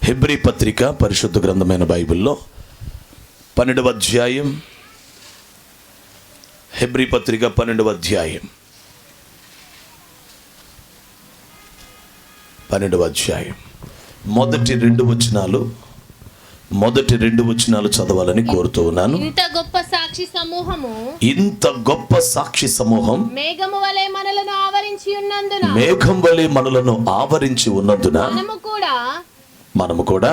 Hebrew పత్రిక పరిశుద్ధ గ్రంథమైన బైబిల్లో 12వ అధ్యాయం. హెబ్రీ పత్రిక 12వ అధ్యాయం 12వ అధ్యాయం మొదటి రెండు వచనాలు చదవాలని కోరుతూ ఉన్నాను. ఇంత గొప్ప సాక్షి సమూహం మేఘము వలె మనలను ఆవరించి ఉన్నందున మనము కూడా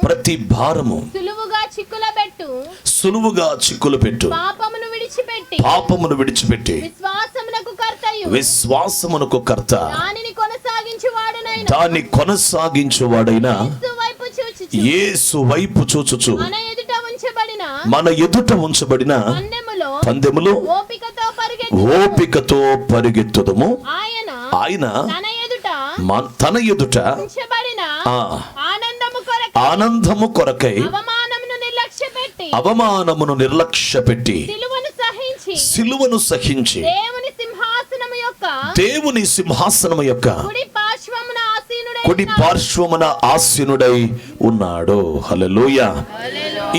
ప్రతి భారము సులువుగా చిక్కులు పెట్టు పాపమును విడిచిపెట్టి విశ్వాసమునకు కర్త దాన్ని కొనసాగించువాడైన యేసు వైపు చూచుచు మన ఎదుట ఉంచబడిన పందెములో ఓపికతో పరిగెత్తుదము. ఆయన తన ఎదుట ఆనందము కొరకై అవమానమును నిర్లక్ష్యపెట్టి సిలువను సహించి దేవుని సింహాసనము యొక్క కుడి పార్శ్వమున ఆసీనుడై ఉన్నాడు. హల్లెలూయా.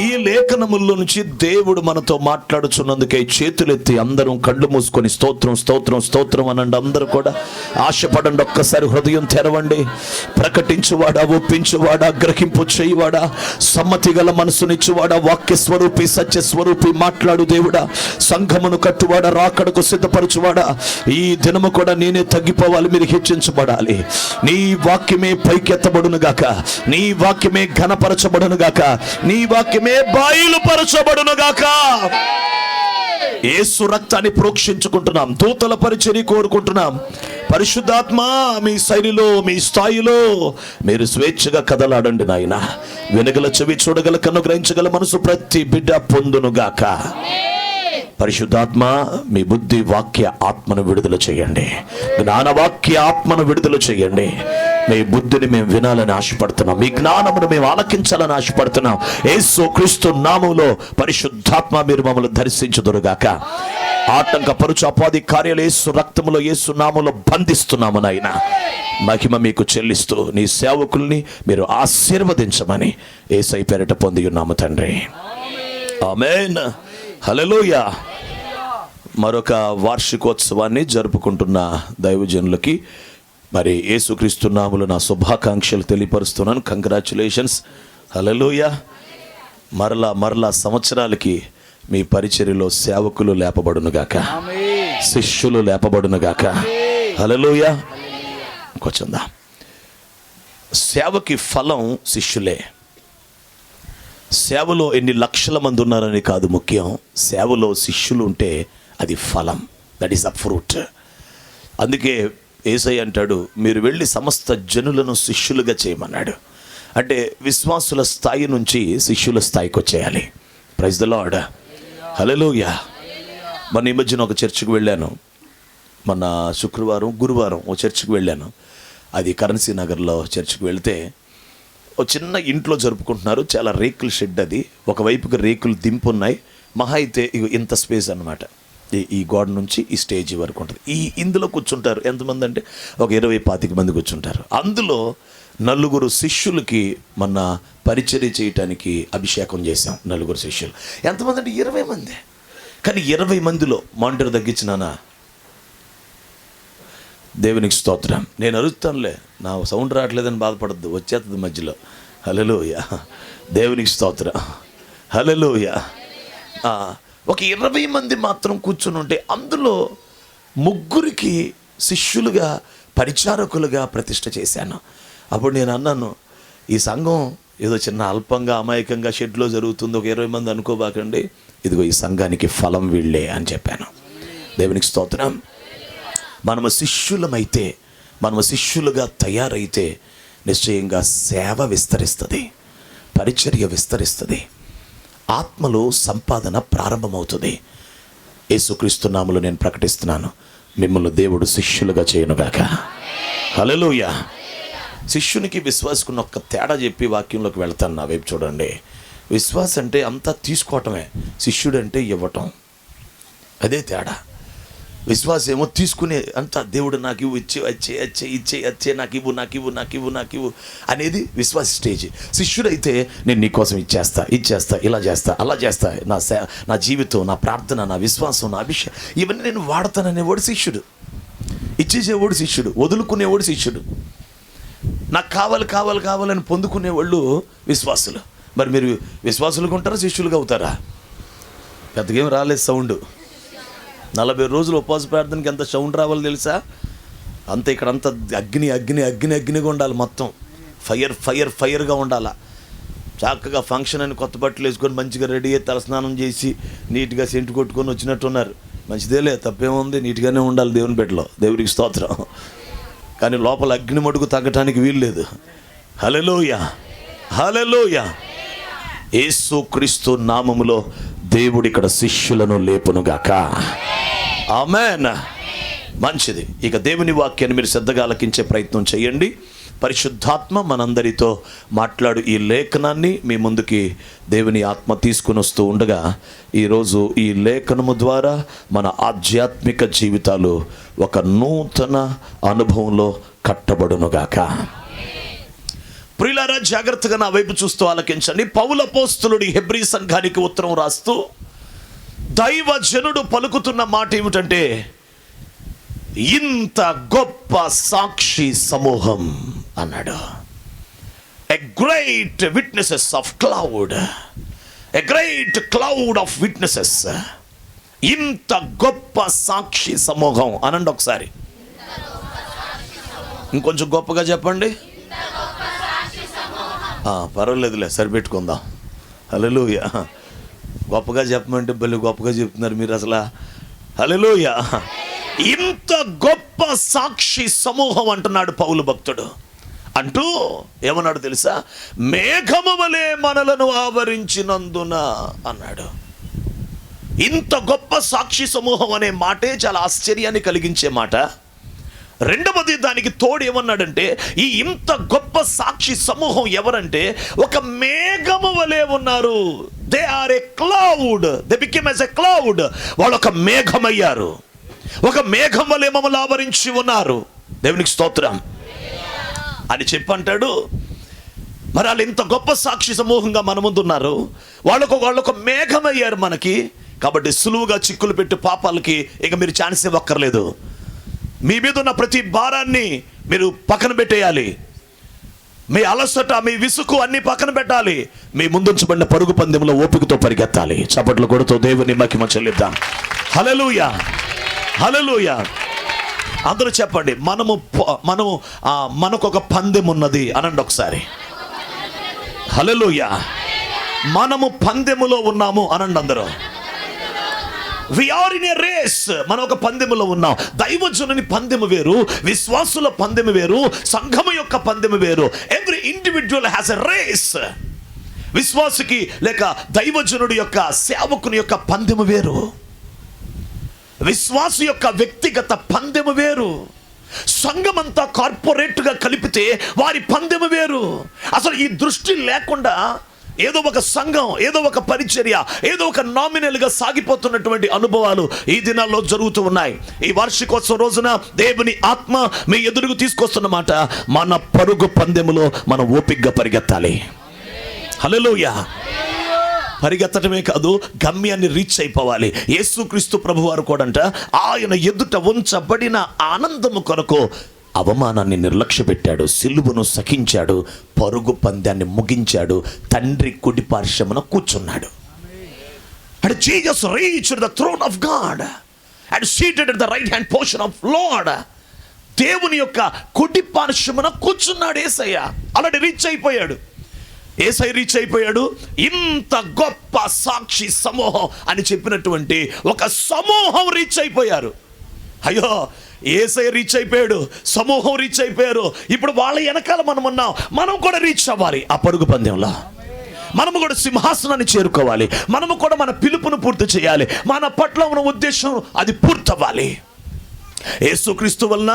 ఈ లేఖనముల్లో నుంచి దేవుడు మనతో మాట్లాడుచున్నందుకే చేతులెత్తి అందరూ కళ్ళు మూసుకొని స్తోత్రం స్తోత్రం స్తోత్రం అనండి. అందరూ కూడా ఆశపడండి. ఒక్కసారి హృదయం తెరవండి. ప్రకటించువాడా, ఒప్పించువాడా, గ్రహింపు చేయువాడా, సమ్మతి గల మనసునిచ్చువాడా, వాక్య స్వరూపి, సత్య స్వరూపి, మాట్లాడు దేవుడా, సంఘమును కట్టువాడా, రాకడకు సిద్ధపరచువాడా, ఈ దినము కూడా నేనే తగ్గిపోవాలి, మీరు హెచ్చించబడాలి. నీ వాక్యమే పైకెత్తబడును గాక, నీ వాక్యమే ఘనపరచబడును గాక, నీ వాక్యమే బయలుపరచబడును గాక. యేసు రక్తాన్ని ప్రోక్షించుకుంటున్నాం. దూతల పరిచర్య కోరుకుంటున్నాం. పరిశుద్ధాత్మ మీ శైలిలో, మీ స్థాయిలో మీరు స్వేచ్ఛగా కదలాడండి నాయన. వెనుగల చెవి, చూడగల కన్ను, గ్రహించగల మనసు ప్రతి బిడ్డ పొందును గాక. పరిశుద్ధాత్మ మీ బుద్ధి వాక్య ఆత్మను విడుదల చేయండి. జ్ఞానవాక్య ఆత్మను విడుదల చేయండి. మీ బుద్ధిని మేము వినాలని ఆశపడుతున్నాం. మీ జ్ఞానమును మేము ఆలకించాలని ఆశపడుతున్నాం. యేసు క్రీస్తు నామములో పరిశుద్ధాత్మ మీరు మమ్మల్ని దర్శించుదురుగాక. ఆటంకపరుచు అపాది కార్యాలు యేసు రక్తములో, యేసు నామములో బంధిస్తున్నాము నాయన. మహిమ మీకు చెల్లిస్తూ నీ సేవకుల్ని మీరు ఆశీర్వదించమని యేసై పేరిట పొంది ఉన్నాము తండ్రి. ఆమేన్. హల్లెలూయా. మరొక వార్షికోత్సవాన్ని జరుపుకుంటున్న దైవజనులకి మరి యేసుక్రీస్తు నామములో నా శుభాకాంక్షలు తెలియపరుస్తున్నాను. కంగ్రాచులేషన్స్. హల్లెలూయా. మరలా సంవత్సరాలకి మీ పరిచర్యలో సేవకులు లేపబడునుగాక, శిష్యులు లేపబడునుగాక. హల్లెలూయా. కూర్చుందా. సేవకి ఫలం శిష్యులే. సేవలో ఎన్ని లక్షల మంది ఉన్నారని కాదు ముఖ్యం, సేవలో శిష్యులు ఉంటే అది ఫలం. That is a fruit. అందుకే యేసయ్య అంటాడు, మీరు వెళ్ళి సమస్త జనులను శిష్యులుగా చేయమన్నాడు. అంటే విశ్వాసుల స్థాయి నుంచి శిష్యుల స్థాయికి వచ్చేయాలి. Praise the lord. హల్లెలూయా. మొన్న ఈ మధ్యన ఒక చర్చికి వెళ్ళాను. మొన్న గురువారం ఓ చర్చికి వెళ్ళాను. అది కరెన్సీ నగర్లో చర్చికి వెళ్తే ఓ చిన్న ఇంట్లో జరుపుకుంటున్నారు. చాలా రేకుల షెడ్. అది ఒకవైపుకి రేకులు దింపు ఉన్నాయి. మహా అయితే ఇంత స్పేస్ అన్నమాట. ఈ గోడ నుంచి ఈ స్టేజ్ వరకు ఉంటుంది. ఇందులో కూర్చుంటారు ఎంతమంది అంటే ఒక 20-25 మంది కూర్చుంటారు. అందులో 4 శిష్యులకి మొన్న పరిచర్య చేయటానికి అభిషేకం చేశాం. 4 శిష్యులు. ఎంతమంది అంటే 20 మంది. కానీ 20 మందిలో మానిటర్ తగ్గించినానా? దేవునికి స్తోత్రం. నేను అరుస్తానులే, నా సౌండ్ రావట్లేదని బాధపడద్దు, వచ్చేస్తుంది మధ్యలో. హల్లెలూయా. దేవునికి స్తోత్రం. హల్లెలూయా. ఒక 20 మంది మాత్రం కూర్చుని ఉంటే అందులో 3 శిష్యులుగా, పరిచారకులుగా ప్రతిష్ఠ చేశాను. అప్పుడు నేను అన్నాను, ఈ సంఘం ఏదో చిన్న అల్పంగా అమాయకంగా షెడ్లో జరుగుతుంది, ఒక 20 మంది అనుకోబాకండి, ఇదిగో ఈ సంఘానికి ఫలం వీళ్ళే అని చెప్పాను. దేవునికి స్తోత్రం. మనము శిష్యులమైతే, మనము శిష్యులుగా తయారైతే నిశ్చయంగా సేవ విస్తరిస్తుంది, పరిచర్య విస్తరిస్తుంది, ఆత్మలో సంపాదన ప్రారంభమవుతుంది. యేసుక్రీస్తు నామములో నేను ప్రకటిస్తున్నాను, మిమ్మల్ని దేవుడు శిష్యులుగా చేయనుగాక. హల్లెలూయా. శిష్యునికి విశ్వాసకున్న ఒక్క తేడా చెప్పి వాక్యంలోకి వెళ్తాను. నా వైపు చూడండి. విశ్వాసం అంటే అంతా తీసుకోవటమే, శిష్యుడు అంటే ఇవ్వటం. అదే తేడా. విశ్వాసం ఏమో తీసుకునే అంత దేవుడు నాకు ఇవ్వు, ఇచ్చే నాకు ఇవ్వు అనేది విశ్వాస స్టేజ్. శిష్యుడైతే నేను నీకోసం ఇచ్చేస్తా ఇలా చేస్తా అలా చేస్తా, నా జీవితం, నా ప్రార్థన, నా విశ్వాసం, నా అభిషేకం ఇవన్నీ నేను వాడతాననేవాడు శిష్యుడు. ఇచ్చేసేవాడు శిష్యుడు, వదులుకునేవాడు శిష్యుడు. నాకు కావాలని పొందుకునేవాళ్ళు విశ్వాసులు. మరి మీరు విశ్వాసులుగా ఉంటారా, శిష్యులుగా అవుతారా? పెద్దగేం రాలేదు సౌండ్. 40 రోజులు ఉపవాస ప్రార్థనకి ఎంత సౌండ్ రావాలో తెలుసా? అంత ఇక్కడ అంత అగ్నిగా ఉండాలి, మొత్తం ఫైర్గా ఉండాలా. చక్కగా ఫంక్షన్ అని కొత్త బట్టలు వేసుకొని మంచిగా రెడీ అయ్యి తలస్నానం చేసి నీట్గా సెంటు కొట్టుకొని వచ్చినట్టున్నారు. మంచిదేలే, తప్పేముంది, నీట్గానే ఉండాలి దేవుని బిడ్డలో, దేవునికి స్తోత్రం. కానీ లోపల అగ్ని మడుగు తగ్గటానికి వీల్లేదు. హల్లెలూయా. యేసుక్రీస్తు నామములో దేవుడు ఇక్కడ శిష్యులను లేపునుగాక. ఆమేన్. మంచిది. ఇక దేవుని వాక్యాన్ని మీరు శ్రద్ధగా ఆలకించే ప్రయత్నం చేయండి. పరిశుద్ధాత్మ మనందరితో మాట్లాడు ఈ లేఖనాన్ని మీ ముందుకి దేవుని ఆత్మ తీసుకుని వస్తూ ఉండగా, ఈరోజు ఈ లేఖనము ద్వారా మన ఆధ్యాత్మిక జీవితాలు ఒక నూతన అనుభవంలో కట్టబడునుగాక. ప్రియులారా, జాగ్రత్తగా నా వైపు చూస్తూ ఆలకించండి. పౌలు అపోస్తలుడు హెబ్రీ సంఘానికి ఉత్తరం రాస్తూ దైవజనుడు పలుకుతున్న మాట ఏమిటంటే, ఇంత గొప్ప సాక్షి సమూహం అన్నాడు. A great witnesses of cloud, a great cloud of witnesses. ఇంత గొప్ప సాక్షి సమూహం అనండి ఒకసారి. ఇంకొంచెం గొప్పగా చెప్పండి. పర్వాలేదులే, సరిపెట్టుకుందాం. హల్లెలూయా. గొప్పగా చెప్పమంటే భలే గొప్పగా చెప్తున్నారు మీరు అసలు. హల్లెలూయా. ఇంత గొప్ప సాక్షి సమూహం అంటున్నాడు పౌలు భక్తుడు. అంటూ ఏమన్నాడు తెలుసా? మేఘము వలె మనలను ఆవరించినందున అన్నాడు. ఇంత గొప్ప సాక్షి సమూహం అనే మాటే చాలా ఆశ్చర్యాన్ని కలిగించే మాట. రెండవది, దానికి తోడు ఏమన్నాడంటే, ఈ ఇంత గొప్ప సాక్షి సమూహం ఎవరంటే ఒక మేఘము వలె ఉన్నారు. They are a cloud, they became as a cloud. వాళ్ళు ఒక మేఘమయ్యారు, ఒక మేఘం వలె మమ్మల్ని ఆవరించి ఉన్నారు. దేవునికి స్తోత్రం అని చెప్పంటాడు. మరి వాళ్ళు ఇంత గొప్ప సాక్షి సమూహంగా మన ముందు ఉన్నారు. వాళ్ళొక మేఘమయ్యారు మనకి. కాబట్టి సులువుగా చిక్కులు పెట్టి పాపాలకి ఇక మీరు ఛాన్స్ ఇవ్వక్కర్లేదు. మీ మీద ఉన్న ప్రతి భారాన్ని మీరు పక్కన పెట్టేయాలి. మీ అలసట, మీ విసుగు అన్ని పక్కన పెట్టాలి. మీ ముందుంచబడిన పరుగు పందెంలో ఓపికతో పరిగెత్తాలి. చప్పట్లు కొడుతూ దేవుని మహిమ చెల్లిద్దాం. హల్లెలూయా, హల్లెలూయా. అందరూ చెప్పండి, మనకు ఒక పందెం ఉన్నది అనండి ఒకసారి. హల్లెలూయా. మనము పందెములో ఉన్నాము అనండి అందరూ. We are in a race. మనం ఒక పందెములో ఉన్నాం. దైవజనుని పందెము వేరు, విశ్వాసుల పందెము వేరు, సంఘము యొక్క పందెము వేరు. Every individual has a race. విశ్వాసుకి లేక దైవజనుడి యొక్క సేవకుని యొక్క పందెము వేరు, విశ్వాసు యొక్క వ్యక్తిగత పందెము వేరు. సంఘమంతా కార్పొరేట్గా కలిపితే వారి పందెము వేరు. అసలు ఈ దృష్టి లేకుండా ఏదో ఒక సంఘం, ఏదో ఒక పరిచర్య, ఏదో ఒక నామినల్గా సాగిపోతున్నటువంటి అనుభవాలు ఈ దినాల్లో జరుగుతూ ఉన్నాయి. ఈ వార్షికోత్సవం రోజున దేవుని ఆత్మ మీ ఎదురుకు తీసుకొస్తున్నమాట, మన పరుగు పందెములో మనం ఓపికగా పరిగెత్తాలి. హల్లెలూయా. పరిగెత్తడమే కాదు, గమ్యాన్ని రీచ్ అయిపోవాలి. యేసుక్రీస్తు ప్రభువారు కూడా అంట, ఆయన ఎదుట ఉంచబడిన ఆనందము కొరకు అవమానాన్ని నిర్లక్ష్య పెట్టాడు, సిలువను సహించాడు, పరుగు పందాన్ని ముగించాడు, తండ్రి కుడి పార్శ్వమున కూర్చున్నాడు. And Jesus reached the throne of God and seated at the right hand portion of Lord. దేవుని యొక్క కుడి పార్శ్వమున కూర్చున్నాడు యేసయ్య. అలాంటి రీచ్ అయిపోయాడు. యేసయ్య రీచ్ అయిపోయాడు. ఇంత గొప్ప సాక్షి సమూహం అని చెప్పినటువంటి ఒక సమూహం రీచ్ అయిపోయారు. అయ్యో, యేసయ్య రీచ్ అయిపోయాడు, సమూహం రీచ్ అయిపోయారు. ఇప్పుడు వాళ్ళ వెనకాల మనం ఉన్నాం. మనం కూడా రీచ్ అవ్వాలి ఆ పరుగు పందెంలో. మనము కూడా సింహాసనాన్ని చేరుకోవాలి. మనము కూడా మన పిలుపును పూర్తి చేయాలి. మన పట్ల ఉన్న ఉద్దేశం అది పూర్తవ్వాలి. యేసుక్రీస్తు వలన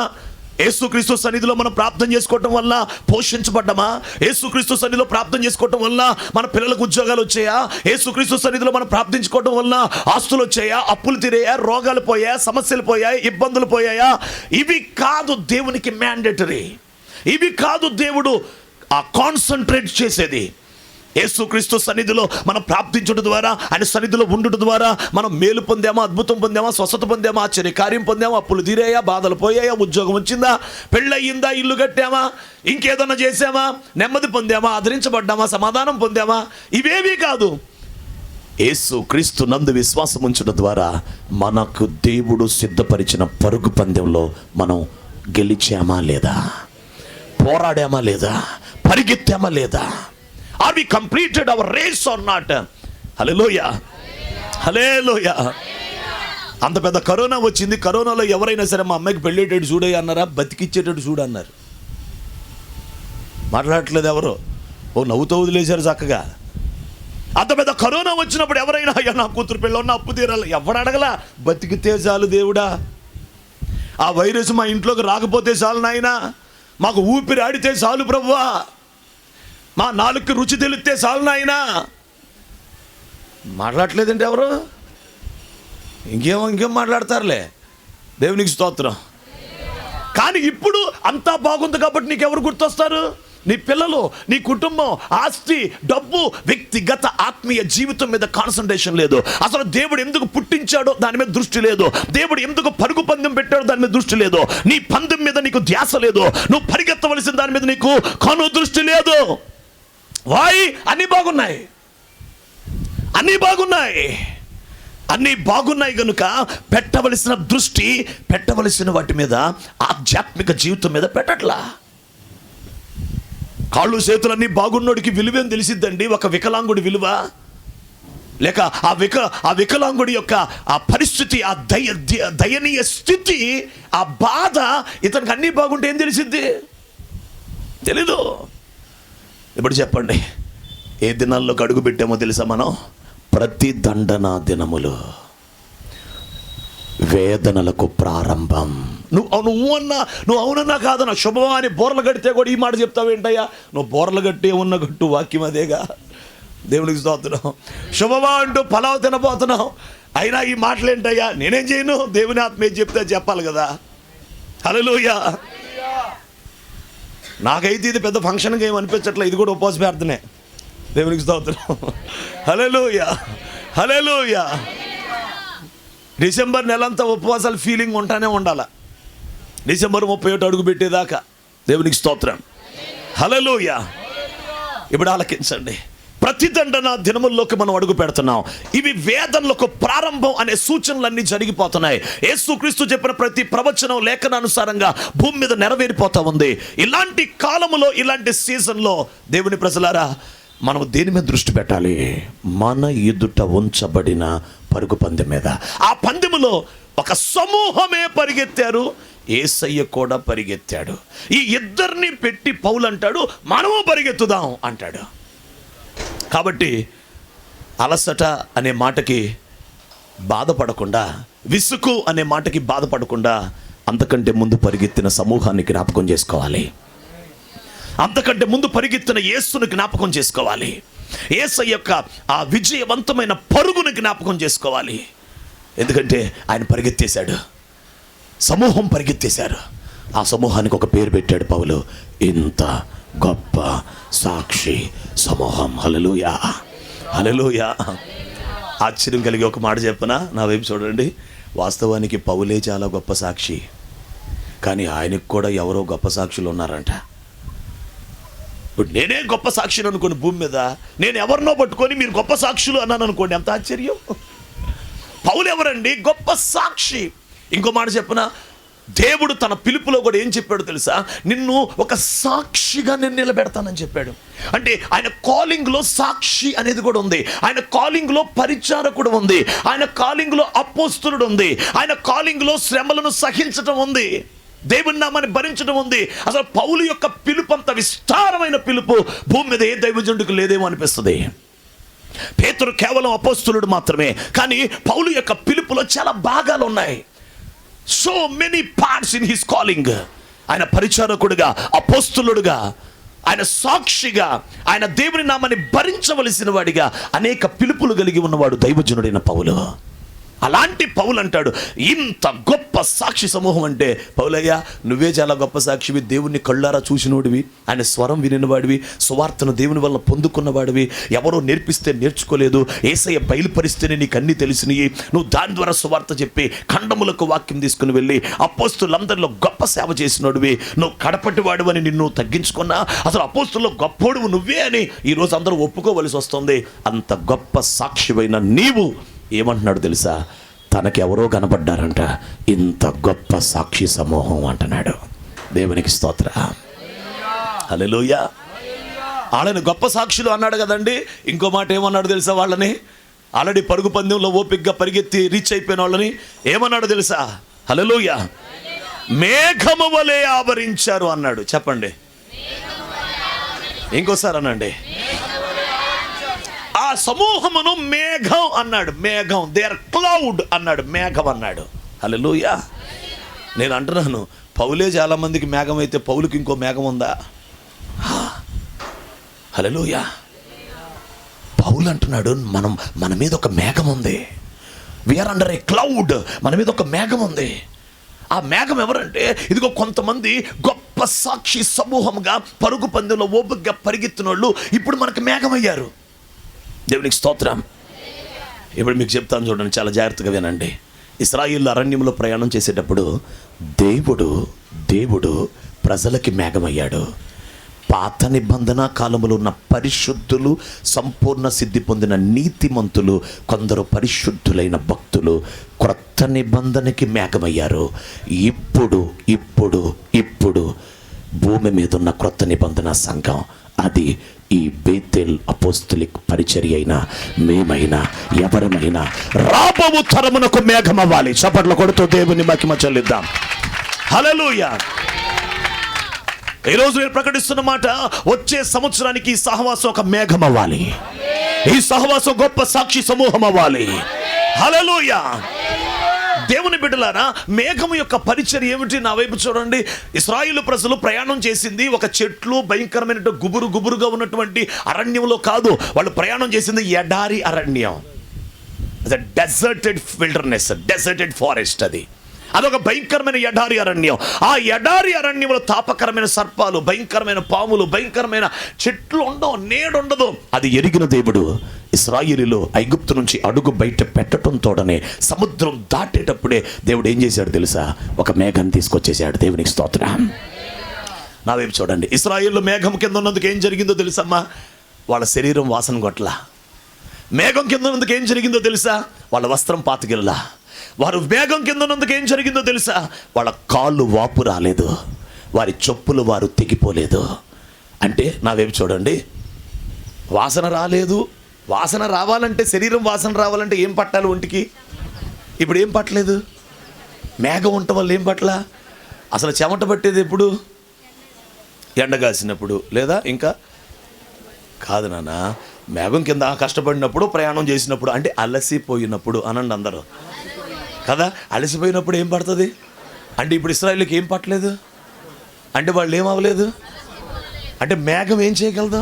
యేసుక్రీస్తు సన్నిధిలో మనం ప్రార్థన చేసుకోవటం వల్ల పోషించబడ్డామా? యేసుక్రీస్తు సన్నిధిలో ప్రార్థన చేసుకోవటం వల్ల మన పిల్లలకు ఉద్యోగాలు వచ్చాయా? యేసుక్రీస్తు సన్నిధిలో మనం ప్రార్థించుకోవటం వల్ల ఆస్తులు వచ్చాయా? అప్పులు తీరాయా? రోగాలు పోయాయా? సమస్యలు పోయాయా? ఇబ్బందులు పోయాయా? ఇవి కాదు దేవునికి మ్యాండేటరీ. ఇవి కాదు దేవుడు కాన్సన్ట్రేట్ చేసేది. యేసుక్రీస్తు సన్నిధిలో మనం ప్రార్థించడం ద్వారా, ఆయన సన్నిధిలో ఉండటం ద్వారా మనం మేలు పొందామా? అద్భుతం పొందామా? స్వస్థత పొందామా? ఆశ్చర్య కార్యం పొందామా? అప్పులు తీరాయా? బాధలు పోయాయా? ఉద్యోగం వచ్చిందా? పెళ్ళయిందా? ఇల్లు కట్టామా? ఇంకేదన్నా చేసామా? నెమ్మది పొందామా? ఆదరించబడ్డామా? సమాధానం పొందామా? ఇవేమీ కాదు. యేసుక్రీస్తు నందు విశ్వాసం ఉంచడం ద్వారా మనకు దేవుడు సిద్ధపరిచిన పరుగు పందెంలో మనం గెలిచామా లేదా? పోరాడామా లేదా? పరిగెత్తామా లేదా? Are we completed our race or not? హల్లెలూయా, హల్లెలూయా. అంత పెద్ద కరోనా వచ్చింది. కరోనాలో ఎవరైనా సరే మా అమ్మాయికి పెళ్ళేటట్టు చూడయ్య అన్నారా? బతికిచ్చేటట్టు చూడన్నారు. మాట్లాడట్లేదు ఎవరు. నవ్వుతూ వదిలేశారు చక్కగా. అంత పెద్ద కరోనా వచ్చినప్పుడు ఎవరైనా అయ్యా నా కూతురు పెళ్ళి ఉన్న అప్పు తీరాలి ఎవడు అడగలా? బతికితే చాలు దేవుడా, ఆ వైరస్ మా ఇంట్లోకి రాకపోతే చాలు నాయనా, మాకు ఊపిరి ఆడితే చాలు ప్రభువా, మా నాలుగుకి రుచి తెలిస్తే చాలు నాయనా. మాట్లాడలేదంటే ఎవరు? ఇంకేం మాట్లాడతారులే. దేవునికి స్తోత్రం. కానీ ఇప్పుడు అంతా బాగుంది కాబట్టి నీకెవరు గుర్తొస్తారు? నీ పిల్లలు, నీ కుటుంబం, ఆస్తి, డబ్బు, వ్యక్తిగత ఆత్మీయ జీవితం మీద కాన్సన్ట్రేషన్ లేదు. అసలు దేవుడు ఎందుకు పుట్టించాడో దాని మీద దృష్టి లేదు. దేవుడు ఎందుకు పరుగు పందెం పెట్టాడో దాని మీద దృష్టి లేదు. నీ పందెం మీద నీకు ధ్యాస లేదు. నువ్వు పరిగెత్తవలసిన దాని మీద నీకు దృష్టి లేదు. వాయి అన్నీ బాగున్నాయి, అన్నీ బాగున్నాయి, అన్నీ బాగున్నాయి కనుక పెట్టవలసిన దృష్టి, పెట్టవలసిన వాటి మీద, ఆధ్యాత్మిక జీవితం మీద పెట్టట్లా. కాళ్ళు చేతులన్నీ బాగున్నోడికి విలువేం తెలిసిద్దండి? ఒక వికలాంగుడి విలువ, లేక ఆ వికలాంగుడి యొక్క ఆ పరిస్థితి, ఆ దయనీయ స్థితి, ఆ బాధ ఇతనికి అన్నీ బాగుంటే ఏం తెలిసిద్ది? తెలీదు. ఇప్పుడు చెప్పండి, ఏ దినాల్లోకి అడుగు పెట్టామో తెలుసా మనం? ప్రతి దండనా దినములు, వేదనలకు ప్రారంభం. నువ్వు అవునన్నా కాదన్నా శుభవాని బోర్లు కడితే కూడా ఈ మాట చెప్తావేంటయ్యా? నువ్వు బోర్లు కట్టే ఉన్న గట్టు వాక్యం అదేగా. దేవునికి స్తోత్రం. శుభవా అంటూ పలావ్ తినబోతున్నావు, అయినా ఈ మాటలేంటయ్యా? నేనేం చేయను, దేవుని ఆత్మ ఏం చెప్తే చెప్పాలి కదా. హల్లెలూయా. నాకైతే ఇది పెద్ద ఫంక్షన్గా ఏమి అనిపించట్లే, ఇది కూడా ఉపవాస ప్రార్థనే. దేవునికి స్తోత్రం. హల్లెలూయా, హల్లెలూయా. డిసెంబర్ నెలంతా ఉపవాసాలు ఫీలింగ్ ఉంటానే ఉండాల, డిసెంబర్ 31 అడుగు పెట్టేదాకా. దేవునికి స్తోత్రం. హల్లెలూయా. ఇప్పుడు ఆలకించండి. ప్రతిదండన దినముల్లోకి మనం అడుగు పెడుతున్నాం. ఇవి వేదనలకు ప్రారంభం అనే సూచనలన్నీ జరిగిపోతున్నాయి. యేసుక్రీస్తు చెప్పిన ప్రతి ప్రవచనం లేఖనానుసారంగా భూమి మీద నెరవేరిపోతా ఉంది. ఇలాంటి కాలములో, ఇలాంటి సీజన్లో దేవుని ప్రజలారా, మనం దేని మీద దృష్టి పెట్టాలి? మన ఎదుట ఉంచబడిన పరుగు పందెం మీద. ఆ పందెములో ఒక సమూహమే పరిగెత్తారు, యేసయ్య కూడా పరిగెత్తాడు. ఈ ఇద్దరిని పెట్టి పౌలు అంటాడు, మనము పరిగెత్తుదాం అంటాడు. కాబట్టి అలసట అనే మాటకి బాధపడకుండా, విసుగు అనే మాటకి బాధపడకుండా, అంతకంటే ముందు పరిగెత్తిన సమూహాన్ని జ్ఞాపకం చేసుకోవాలి. అంతకంటే ముందు పరిగెత్తిన యేసును జ్ఞాపకం చేసుకోవాలి. యేసయ్య యొక్క ఆ విజయవంతమైన పరుగును జ్ఞాపకం చేసుకోవాలి. ఎందుకంటే ఆయన పరిగెత్తేశాడు, సమూహం పరిగెత్తేశారు. ఆ సమూహానికి ఒక పేరు పెట్టాడు పౌలు, ఇంత గొప్ప సాక్షి సమూహం. హల్లెలూయా, హల్లెలూయా. ఆశ్చర్యం కలిగి ఒక మాట చెప్పనా? నా వైపు చూడండి. వాస్తవానికి పౌలే చాలా గొప్ప సాక్షి, కానీ ఆయనకు కూడా ఎవరో గొప్ప సాక్షులు ఉన్నారంట. ఇప్పుడు నేనే గొప్ప సాక్షిని అనుకోండి భూమి మీద, నేను ఎవరినో పట్టుకొని మీరు గొప్ప సాక్షులు అన్నాను అనుకోండి, ఎంత ఆశ్చర్యం. పౌలు ఎవరండి? గొప్ప సాక్షి. ఇంకో మాట చెప్పనా? దేవుడు తన పిలుపులో కూడా ఏం చెప్పాడు తెలుసా? నిన్ను ఒక సాక్షిగా నేను నిలబెడతానని చెప్పాడు. అంటే ఆయన కాలింగ్లో సాక్షి అనేది కూడా ఉంది, ఆయన కాలింగ్లో పరిచారకుడు ఉంది, ఆయన కాలింగ్లో అపోస్తలుడు ఉంది, ఆయన కాలింగ్లో శ్రమలను సహించటం ఉంది, దేవుని నామాన్ని భరించడం ఉంది. అసలు పౌలు యొక్క పిలుపు అంత విస్తారమైన పిలుపు భూమి మీద ఏ దైవజనుడికి లేదేమో అనిపిస్తుంది. పేతురు కేవలం అపోస్తలుడు మాత్రమే, కానీ పౌలు యొక్క పిలుపులో చాలా భాగాలు ఉన్నాయి. So many parts in his calling. ఆయన పరిచారకుడుగా, అపోస్తులుడుగా, ఆయన సాక్షిగా, ఆయన దేవుని నామాన్ని భరించవలసిన వాడిగా అనేక పిలుపులు కలిగి ఉన్నవాడు దైవజనుడైన పౌలు. అలాంటి పౌలు అంటాడు, ఇంత గొప్ప సాక్షి సమూహం అంటే, పౌలయ్య నువ్వే చాలా గొప్ప సాక్షివి, దేవుణ్ణి కళ్ళారా చూసినోడివి, ఆయన స్వరం వినినవాడివి, సువార్తను దేవుని వల్ల పొందుకున్నవాడివి, ఎవరో నేర్పిస్తే నేర్చుకోలేదు, యేసయ్య బయలుపరిస్తేనే నీకు అన్నీ తెలిసినవి, నువ్వు దాని ద్వారా సువార్త చెప్పి ఖండములకు వాక్యం తీసుకుని వెళ్ళి అపోస్తులందరిలో గొప్ప సేవ చేసినోడివి, నువ్వు కడపటి వాడు అని నిన్ను తగ్గించుకున్నా, అసలు అపోస్తుల్లో గొప్పోడువు నువ్వే అని ఈరోజు అందరూ ఒప్పుకోవలసి వస్తుంది. అంత గొప్ప సాక్షివైన నీవు ఏమంటున్నాడు తెలుసా? తనకెవరో కనపడ్డారంట, ఇంత గొప్ప సాక్షి సమూహం అంటున్నాడు. దేవునికి స్తోత్ర, హల్లెలూయా. వాళ్ళని గొప్ప సాక్షులు అన్నాడు కదండి. ఇంకో మాట ఏమన్నాడు తెలుసా? వాళ్ళని ఆల్రెడీ పరుగు పందెంలో ఓపికగా పరిగెత్తి రీచ్ అయిపోయిన వాళ్ళని ఏమన్నాడు తెలుసా? హల్లెలూయా. మేఘము వలె ఆవరించారు అన్నాడు. చెప్పండి ఇంకోసారి అనండి. ఆ సమూహమును మేఘం అన్నాడు. మేఘం, దే ఆర్ క్లౌడ్ అన్నాడు, మేఘం అన్నాడు. హల్లెలూయా. నేను అంటున్నాను, పౌలే చాలా మందికి మేఘం అయితే పౌలుకి ఇంకో మేఘం ఉందా? హల్లెలూయా. పౌలు అంటున్నాడు, మన మీద ఒక మేఘం ఉంది, వీఆర్ అండర్ ఏ క్లౌడ్, మన మీద ఒక మేఘం ఉంది. ఆ మేఘం ఎవరంటే, ఇదిగో కొంతమంది గొప్ప సాక్షి సమూహంగా పరుగు పందెంలో ఓపికగా పరిగెత్తిన వాళ్ళు ఇప్పుడు మనకు మేఘం అయ్యారు. దేవునికి స్తోత్రం. ఇప్పుడు మీకు చెప్తాను చూడండి, చాలా జాగ్రత్తగా వినండి. ఇశ్రాయేలు అరణ్యంలో ప్రయాణం చేసేటప్పుడు దేవుడు ప్రజలకి మేఘమయ్యాడు. పాత నిబంధన కాలంలో ఉన్న పరిశుద్ధులు, సంపూర్ణ సిద్ధి పొందిన నీతిమంతులు, కొందరు పరిశుద్ధులైన భక్తులు క్రొత్త నిబంధనకి మేఘమయ్యారు. ఇప్పుడు భూమి మీద ఉన్న క్రొత్త నిబంధన సంఘం, అది ఈ బేతేల్ అపోస్తలిక్ పరిచర్య అయినా మేమైనా ఎవరమైనా రాబోవు తరమునకు మేఘం అవ్వాలి. చప్పట్లు కొడుతూ దేవుని మహిమ చెల్లిద్దాం. హల్లెలూయా. ఈరోజు నేను ప్రకటిస్తున్న మాట, వచ్చే సంవత్సరానికి ఈ సహవాసం ఒక మేఘం అవ్వాలి. ఈ సహవాసం గొప్ప సాక్షి సమూహం అవ్వాలి. హల్లెలూయా. దేవుని బిడ్డలారా, మేఘము యొక్క పరిచర్య ఏమిటి? నా వైపు చూడండి. ఇశ్రాయేలు ప్రజలు ప్రయాణం చేసింది ఒక చెట్లు భయంకరమైన గుబురుగా ఉన్నటువంటి అరణ్యంలో కాదు. వాళ్ళు ప్రయాణం చేసింది ఎడారి అరణ్యం, డెజర్టెడ్ విల్డర్నెస్, డెజర్టెడ్ ఫారెస్ట్. అదొక భయంకరమైన ఎడారి అరణ్యం. ఆ ఎడారి అరణ్యంలో తాపకరమైన సర్పాలు, భయంకరమైన పాములు, భయంకరమైన చెట్లు ఉండవు, నేడుండదు. అది ఎరిగిన దేవుడు ఇశ్రాయేలులో ఐగుప్తు నుంచి అడుగు బయట పెట్టడంతోనే సముద్రం దాటేటప్పుడే దేవుడు ఏం చేశాడు తెలుసా? ఒక మేఘాన్ని తీసుకొచ్చేసాడు. దేవునికి స్తోత్రం. నా వైపు చూడండి. ఇశ్రాయేలు మేఘం కింద ఉన్నందుకు ఏం జరిగిందో తెలుసమ్మా? వాళ్ళ శరీరం వాసన కొట్ల. మేఘం కింద ఉన్నందుకు ఏం జరిగిందో తెలుసా? వాళ్ళ వస్త్రం పాతగిల్లా. వారు మేఘం కింద ఉన్నందుకు ఏం జరిగిందో తెలుసా? వాళ్ళ కాళ్ళు వాపు రాలేదు, వారి చెప్పులు వారు తెగిపోలేదు. అంటే నా వైపు చూడండి, వాసన రాలేదు. వాసన రావాలంటే, శరీరం వాసన రావాలంటే ఏం పట్టాలి ఒంటికి? ఇప్పుడు ఏం పట్టలేదు. మేఘం ఉండటం వల్ల ఏం పట్ల? అసలు చెమట పట్టేది ఎప్పుడు? ఎండగాసినప్పుడు, లేదా ఇంకా కాదు నాన్న, మేఘం కింద కష్టపడినప్పుడు, ప్రయాణం చేసినప్పుడు, అంటే అలసిపోయినప్పుడు అనండి అందరూ కదా. అలసిపోయినప్పుడు ఏం పడుతుంది అంటే, ఇప్పుడు ఇశ్రాయేలుకి ఏం పట్టలేదు అంటే వాళ్ళు ఏం అవ్వలేదు అంటే, మేఘం ఏం చేయగలదు?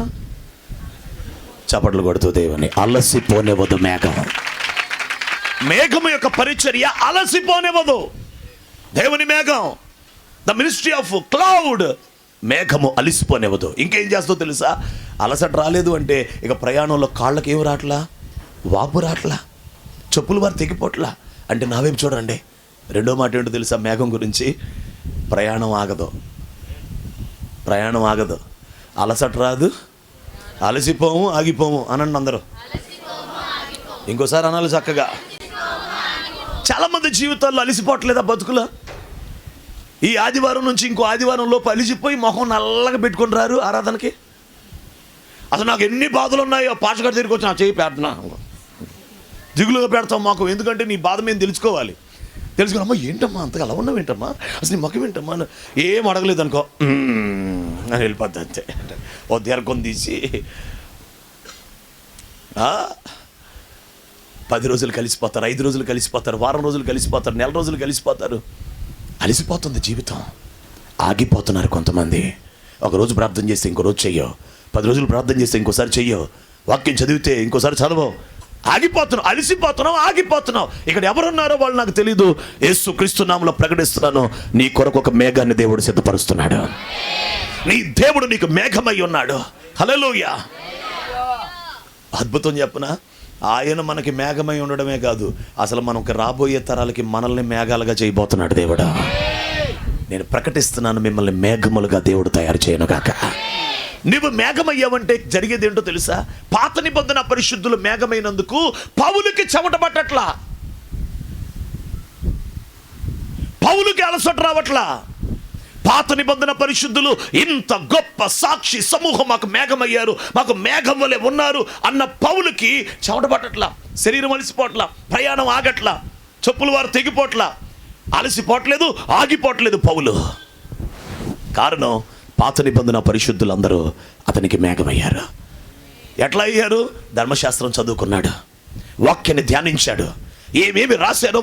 చప్పట్లు కొడుతూ దేవుని అలసిపోనివ్వదు మేఘం. మేఘము యొక్క పరిచర్య అలసిపోనివ్వదు. దేవుని మేఘం, ద మినిస్ట్రీ ఆఫ్ క్లౌడ్, మేఘము అలసిపోనివ్వదు. ఇంకేం చేస్తుందో తెలుసా? అలసట రాలేదు అంటే ఇక ప్రయాణంలో కాళ్ళకి ఏం రాట్లా, వాపు రాట్లా, చెప్పులు వారు తెగిపోట్లా. అంటే నా వైపు చూడండి. రెండో మాట ఏంటో తెలుసా మేఘం గురించి? ప్రయాణం ఆగదు. అలసట రాదు, అలసిపోము, ఆగిపోము అనండి అందరూ. ఇంకోసారి అనాలి చక్కగా. చాలా మంది జీవితాల్లో అలసిపోవట్లేదా బతుకులో? ఈ ఆదివారం నుంచి ఇంకో ఆదివారం లోపు అలిసిపోయి మొహం నల్లగా పెట్టుకొని రారు ఆరాధనకి. అసలు నాకు ఎన్ని బాధలు ఉన్నాయో, పాస్టర్ గారి దగ్గరికి వచ్చి నా చేయి పెడుతున్నా, దిగులుగా పెడతాం మాకు, ఎందుకంటే నీ బాధ మేము తెలుసుకోవాలి. తెలుసుకుని, అమ్మా ఏంటమ్మా అంతగా అలా ఉన్నావు ఏంటమ్మా, అసలు నీ మొక్క ఏంటమ్మా, ఏం అడగలేదు అనుకో అని వెళ్ళిపోద్ది అంతే. ఓ దీర్ఘం తీసి 10 రోజులు కలిసిపోతారు, 5 రోజులు కలిసిపోతారు, వారం రోజులు కలిసిపోతారు, నెల రోజులు కలిసిపోతారు. అలసిపోతుంది జీవితం. ఆగిపోతున్నారు కొంతమంది. ఒకరోజు ప్రార్థన చేస్తే ఇంకో రోజు చెయ్యో, 10 రోజులు ప్రార్థన చేస్తే ఇంకోసారి చెయ్యో, వాక్యం చదివితే ఇంకోసారి చదవో. ఆగిపోతున్నావు, అలసిపోతున్నావు, ఆగిపోతున్నావు. ఇక్కడ ఎవరున్నారో వాళ్ళు నాకు తెలీదు. యేసు క్రీస్తు నామములో ప్రకటిస్తున్నాను, నీ కొరకు ఒక మేఘాన్ని దేవుడు సిద్ధపరుస్తున్నాడు. నీ దేవుడు నీకు మేఘమై ఉన్నాడు. హల్లెలూయా. అద్భుతం చెప్పనా, ఆయన మనకి మేఘమై ఉండడమే కాదు, అసలు మనకు రాబోయే తరాలకి మనల్ని మేఘాలుగా చేయబోతున్నాడు దేవుడు. నేను ప్రకటిస్తున్నాను, మిమ్మల్ని మేఘములుగా దేవుడు తయారు చేయనుగాక. నువ్వు మేఘమయ్యావంటే జరిగేది ఏంటో తెలుసా? పాత నిబంధన పరిశుద్ధులు మేఘమైనందుకు పౌలుకి చెమట పట్టట్లా, పౌలుకి అలసట రావట్లా. పాత నిబంధన పరిశుద్ధులు ఇంత గొప్ప సాక్షి సమూహం మాకు మేఘమయ్యారు, మాకు మేఘం వలె ఉన్నారు అన్న పౌలుకి చెమట పట్టట్లా, శరీరం అలసిపోట్లా, ప్రయాణం ఆగట్లా, చెప్పులు వారు తెగిపోట్లా, అలసిపోవట్లేదు, ఆగిపోవట్లేదు పౌలు. కారణం పాత నిబంధన పరిశుద్ధులందరూ అతనికి మేఘమయ్యారు. ఎట్లా అయ్యారు? ధర్మశాస్త్రం చదువుకున్నాడు, వాక్యాన్ని ధ్యానించాడు, ఏమేమి రాశారో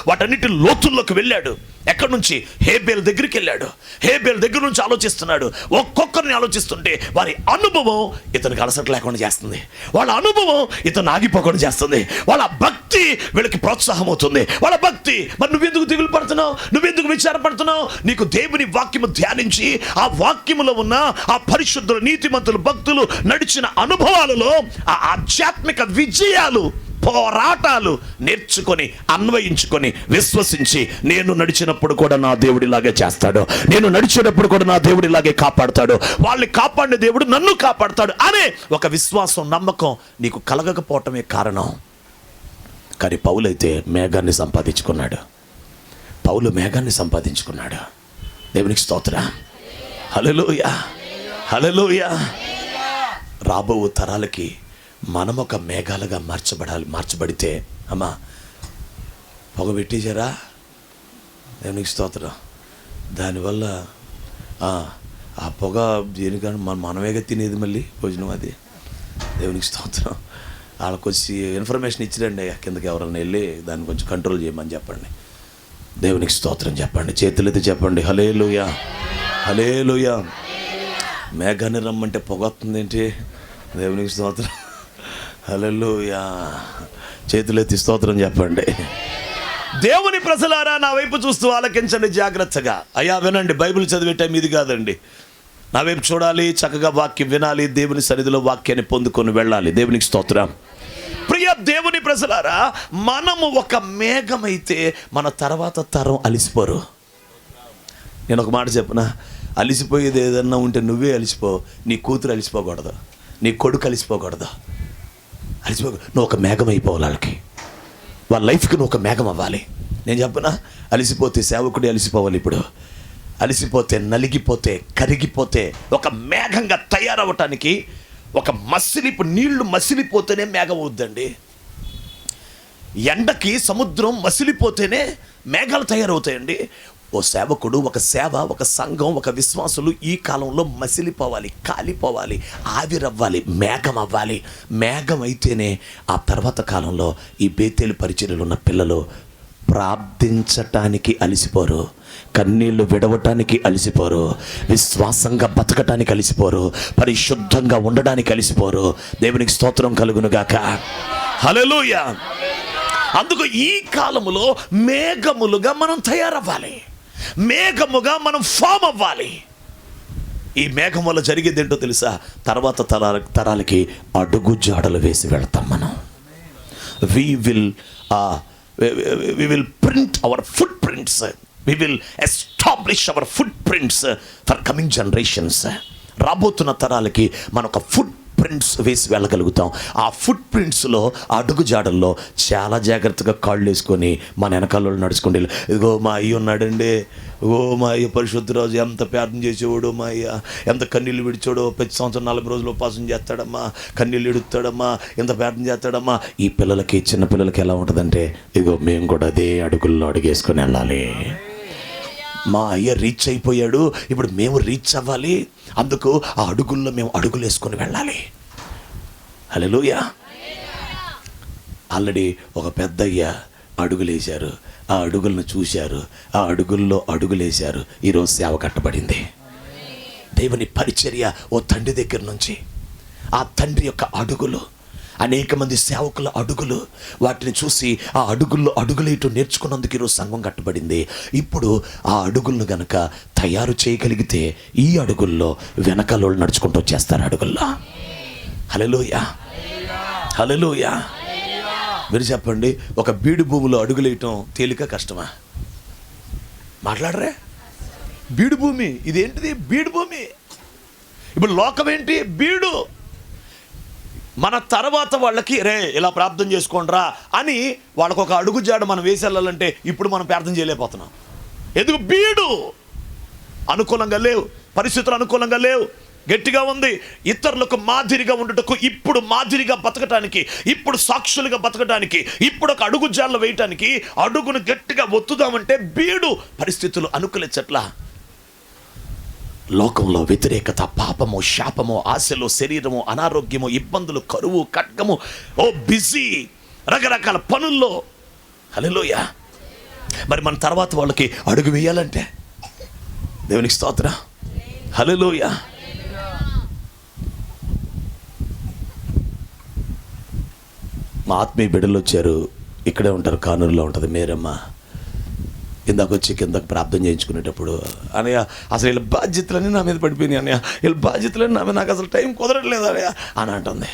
వాటన్నిటి లోతుల్లోకి వెళ్ళాడు. ఎక్కడి నుంచి? హేబేల్ దగ్గరికి వెళ్ళాడు. హేబేల్ దగ్గర నుంచి ఆలోచిస్తున్నాడు. ఒక్కొక్కరిని ఆలోచిస్తుంటే వారి అనుభవం ఇతనికి అలసట లేకుండా చేస్తుంది, వాళ్ళ అనుభవం ఇతను ఆగిపోకుండా చేస్తుంది, వాళ్ళ భక్తి వీళ్ళకి ప్రోత్సాహం అవుతుంది. వాళ్ళ భక్తి. మరి నువ్వెందుకు దిగులు పడుతున్నావు? నువ్వెందుకు విచారపడుతున్నావు? నీకు దేవుని వాక్యము ధ్యానించి ఆ వాక్యములో ఉన్న ఆ పరిశుద్ధులు, నీతిమంతులు, భక్తులు నడిచిన అనుభవాలలో ఆ ఆధ్యాత్మిక విజయాలు, పోరాటాలు నేర్చుకొని, అన్వయించుకొని, విశ్వసించి, నేను నడిచినప్పుడు కూడా నా దేవుడిలాగే చేస్తాడు, నేను నడిచేటప్పుడు కూడా నా దేవుడిలాగే కాపాడుతాడు, వాళ్ళని కాపాడిన దేవుడు నన్ను కాపాడుతాడు అనే ఒక విశ్వాసం, నమ్మకం నీకు కలగకపోవటమే కారణం. కానీ పౌలైతే మేఘాన్ని సంపాదించుకున్నాడు. పౌలు మేఘాన్ని సంపాదించుకున్నాడు. దేవునికి స్తోత్రం. హల్లెలూయా, హల్లెలూయా. రాబో తరాలకి మనం ఒక మేఘాలుగా మార్చబడితే, అమ్మా పొగ పెట్టేశారా? దేవునికి స్తోత్రం. దానివల్ల ఆ పొగ దేనికన్నా మనమేగా తినేది, మళ్ళీ భోజనం అది. దేవునికి స్తోత్రం. వాళ్ళకి వచ్చి ఇన్ఫర్మేషన్ ఇచ్చిరండి, కిందకి ఎవరన్నా వెళ్ళి దాన్ని కొంచెం కంట్రోల్ చేయమని చెప్పండి. దేవునికి స్తోత్రం చెప్పండి, చేతులైతే చెప్పండి హల్లెలూయా, హల్లెలూయా. మేఘాన్ని రమ్మంటే పొగ వస్తుంది ఏంటి? దేవునికి స్తోత్రం, హల్లెలూయా. చేతులెత్తి స్తోత్రం చెప్పండి. దేవుని ప్రజలారా, నా వైపు చూస్తూ ఆలకించండి జాగ్రత్తగా. అయ్యా వినండి, బైబిల్ చదివే టైం ఇది కాదండి. నా వైపు చూడాలి, చక్కగా వాక్యం వినాలి, దేవుని సన్నిధిలో వాక్యాన్ని పొందుకొని వెళ్ళాలి. దేవునికి స్తోత్రం. ప్రియ దేవుని ప్రజలారా, మనము ఒక మేఘమైతే మన తర్వాత తరం అలిసిపోరు. నేను ఒక మాట చెప్పనా, అలిసిపోయేది ఏదన్నా ఉంటే నువ్వే అలిసిపో, నీ కూతురు అలిసిపోకూడదు, నీ కొడుకు అలిసిపోకూడదు. నువ్వు ఒక మేఘం అయిపోవాలి వాళ్ళకి, వాళ్ళ లైఫ్కి నువ్వు ఒక మేఘం అవ్వాలి. నేను చెప్పనా, అలిసిపోతే సేవకుడి అలిసిపోవాలి. ఇప్పుడు అలిసిపోతే, నలిగిపోతే, కరిగిపోతే ఒక మేఘంగా తయారవటానికి ఒక ఇప్పుడు నీళ్లు మసిలిపోతేనే మేఘం అవుద్దండి. ఎండకి సముద్రం మసిలిపోతేనే మేఘాలు తయారవుతాయండి. ఓ సేవకుడు, ఒక సేవ, ఒక సంఘం, ఒక విశ్వాసులు ఈ కాలంలో మసిలిపోవాలి, కాలిపోవాలి, ఆవిరవ్వాలి, మేఘం అవ్వాలి. మేఘం అయితేనే ఆ తర్వాత కాలంలో ఈ బేతేలు పరిచర్యలు ఉన్న పిల్లలు ప్రార్థించటానికి అలిసిపోరు, కన్నీళ్లు విడవటానికి అలిసిపోరు, విశ్వాసంగా బతకటానికి అలిసిపోరు, పరిశుద్ధంగా ఉండడానికి అలిసిపోరు. దేవునికి స్తోత్రం కలుగునుగాక. హల్లెలూయా. అందుకు ఈ కాలములో మేఘములుగా మనం తయారవ్వాలి, మేఘముగా మనం ఫామ్ అవ్వాలి. ఈ మేఘం వల్ల జరిగేది ఏంటో తెలుసా? తర్వాత తరాలకి అడుగు జాడలు వేసి వెళ్తాం మనం. we will print our footprints, we will establish our footprints for coming generations. రాబోతున్న తరాలకి మన ఒక ఫుట్ ప్రింట్స్ వేసి వెళ్ళగలుగుతాం. ఆ ఫుట్ ప్రింట్స్లో, అడుగు జాడల్లో చాలా జాగ్రత్తగా కాళ్ళు వేసుకొని మన వెనకాల నడుచుకుంటే, ఇదిగో మా అయ్య ఉన్నాడండి, ఓ మా అయ్య పరిశుద్ధరాజు ఎంత ప్రార్థన చేసేవాడు, మా అయ్య ఎంత కన్నీళ్ళు విడిచాడో, ప్రతి సంవత్సరం 40 రోజులు ఉపాసన చేస్తాడమ్మా, కన్నీళ్ళు విడుస్తాడమ్మా, ఎంత ప్రార్థన చేస్తాడమ్మా. ఈ పిల్లలకి, చిన్నపిల్లలకి ఎలా ఉంటుందంటే, ఇదిగో మేము కూడా అదే అడుగుల్లో అడుగేసుకొని వెళ్ళాలి. మా అయ్య రీచ్ అయిపోయాడు, ఇప్పుడు మేము రీచ్ అవ్వాలి, అందుకు ఆ అడుగుల్లో మేము అడుగులు వేసుకొని వెళ్ళాలి. హల్లెలూయా. ఆల్రెడీ ఒక పెద్దయ్య అడుగులేశారు, ఆ అడుగులను చూశారు, ఆ అడుగుల్లో అడుగులేశారు. ఈరోజు సేవ కట్టబడింది. దేవుని పరిచర్య ఓ తండ్రి దగ్గర నుంచి, ఆ తండ్రి యొక్క అడుగులు, అనేక మంది సేవకుల అడుగులు, వాటిని చూసి ఆ అడుగుల్లో అడుగులేయటం నేర్చుకున్నందుకు ఈరోజు సంఘం కట్టబడింది. ఇప్పుడు ఆ అడుగులను గనక తయారు చేయగలిగితే ఈ అడుగుల్లో వెనకాలోళ్ళు నడుచుకుంటూ వచ్చేస్తారు అడుగుల్లో. హల్లెలూయా, హల్లెలూయా. మీరు చెప్పండి, ఒక బీడు భూమిలో అడుగులేయటం తేలిక కష్టమా? మాట్లాడరే? బీడు భూమి, ఇదేంటిది? బీడు భూమి. ఇప్పుడు లోకం ఏంటి? బీడు. మన తర్వాత వాళ్ళకి రే ఇలా ప్రార్థన చేసుకోండిరా అని వాళ్ళకు ఒక అడుగు జాడ మనం వేసి వెళ్ళాలంటే ఇప్పుడు మనం ప్రార్థన చేయలేకపోతున్నాం. ఎందుకు? బీడు. అనుకూలంగా లేవు, పరిస్థితులు అనుకూలంగా లేవు, గట్టిగా ఉంది. ఇతరులకు మాదిరిగా ఉండటకు, ఇప్పుడు మాదిరిగా బతకటానికి, ఇప్పుడు సాక్షులుగా బతకటానికి, ఇప్పుడు ఒక అడుగు జాడలు వేయటానికి అడుగును గట్టిగా ఒత్తుదామంటే బీడు. పరిస్థితులు అనుకూలించట్లా. లోకంలో వ్యతిరేకత, పాపము, శాపము, ఆశలు, శరీరము, అనారోగ్యము, ఇబ్బందులు, కరువు, ఖడ్గము, ఓ బిజీ, రకరకాల పనుల్లో. హల్లెలూయా. మరి మన తర్వాత వాళ్ళకి అడుగు వేయాలంటే దేవునికి స్తోత్రం. హల్లెలూయా. మా ఆత్మీయ బిడ్డలు వచ్చారు, ఇక్కడే ఉంటారు, కానూరులో ఉంటుంది మేరమ్మ. ఇందాక వచ్చి కిందకు ప్రార్థన చేయించుకునేటప్పుడు, అన్నయ్య అసలు వీళ్ళ బాధ్యతలన్నీ నా మీద పడిపోయినాయి అన్నయ్య, వీళ్ళ బాధ్యతలన్నీ నా మీద, నాకు అసలు టైం కుదరట్లేదు అన్నయ్య అని అంటుంది.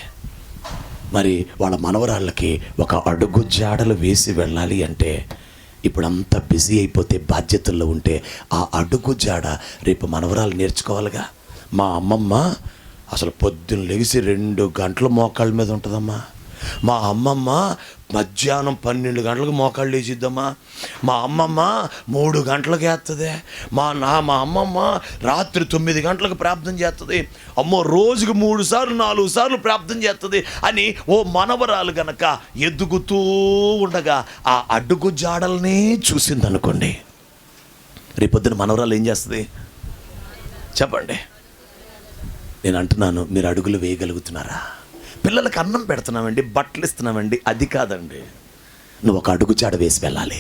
మరి వాళ్ళ మనవరాళ్ళకి ఒక అడుగు జాడలు వేసి వెళ్ళాలి అంటే ఇప్పుడు అంత బిజీ అయిపోతే, బాధ్యతల్లో ఉంటే ఆ అడుగు జాడ రేపు మనవరాలు నేర్చుకోవాలిగా. మా అమ్మమ్మ అసలు పొద్దున్న లెగిసి 2 గంటల మోకాళ్ళ మీద ఉంటుందమ్మా. మా అమ్మమ్మ మధ్యాహ్నం 12 గంటలకు మోకాళ్ళు వేసిద్దమ్మా. మా అమ్మమ్మ 3 గంటలకు వేస్తుంది. మా అమ్మమ్మ రాత్రి 9 గంటలకు ప్రార్థన చేస్తుంది. అమ్మో రోజుకు 3 సార్లు 4 సార్లు ప్రార్థన చేస్తుంది అని ఓ మనవరాలు గనక ఎదుగుతూ ఉండగా ఆ అడుగు జాడలనే చూసింది అనుకోండి, రేపొద్దున మనవరాలు ఏం చేస్తుంది చెప్పండి? నేను అంటున్నాను, మీరు అడుగులు వేయగలుగుతున్నారా? పిల్లలకు అన్నం పెడుతున్నామండి, బట్టలు ఇస్తున్నామండి, అది కాదండి. నువ్వు ఒక అడుగు జాడ వేసి వెళ్ళాలి.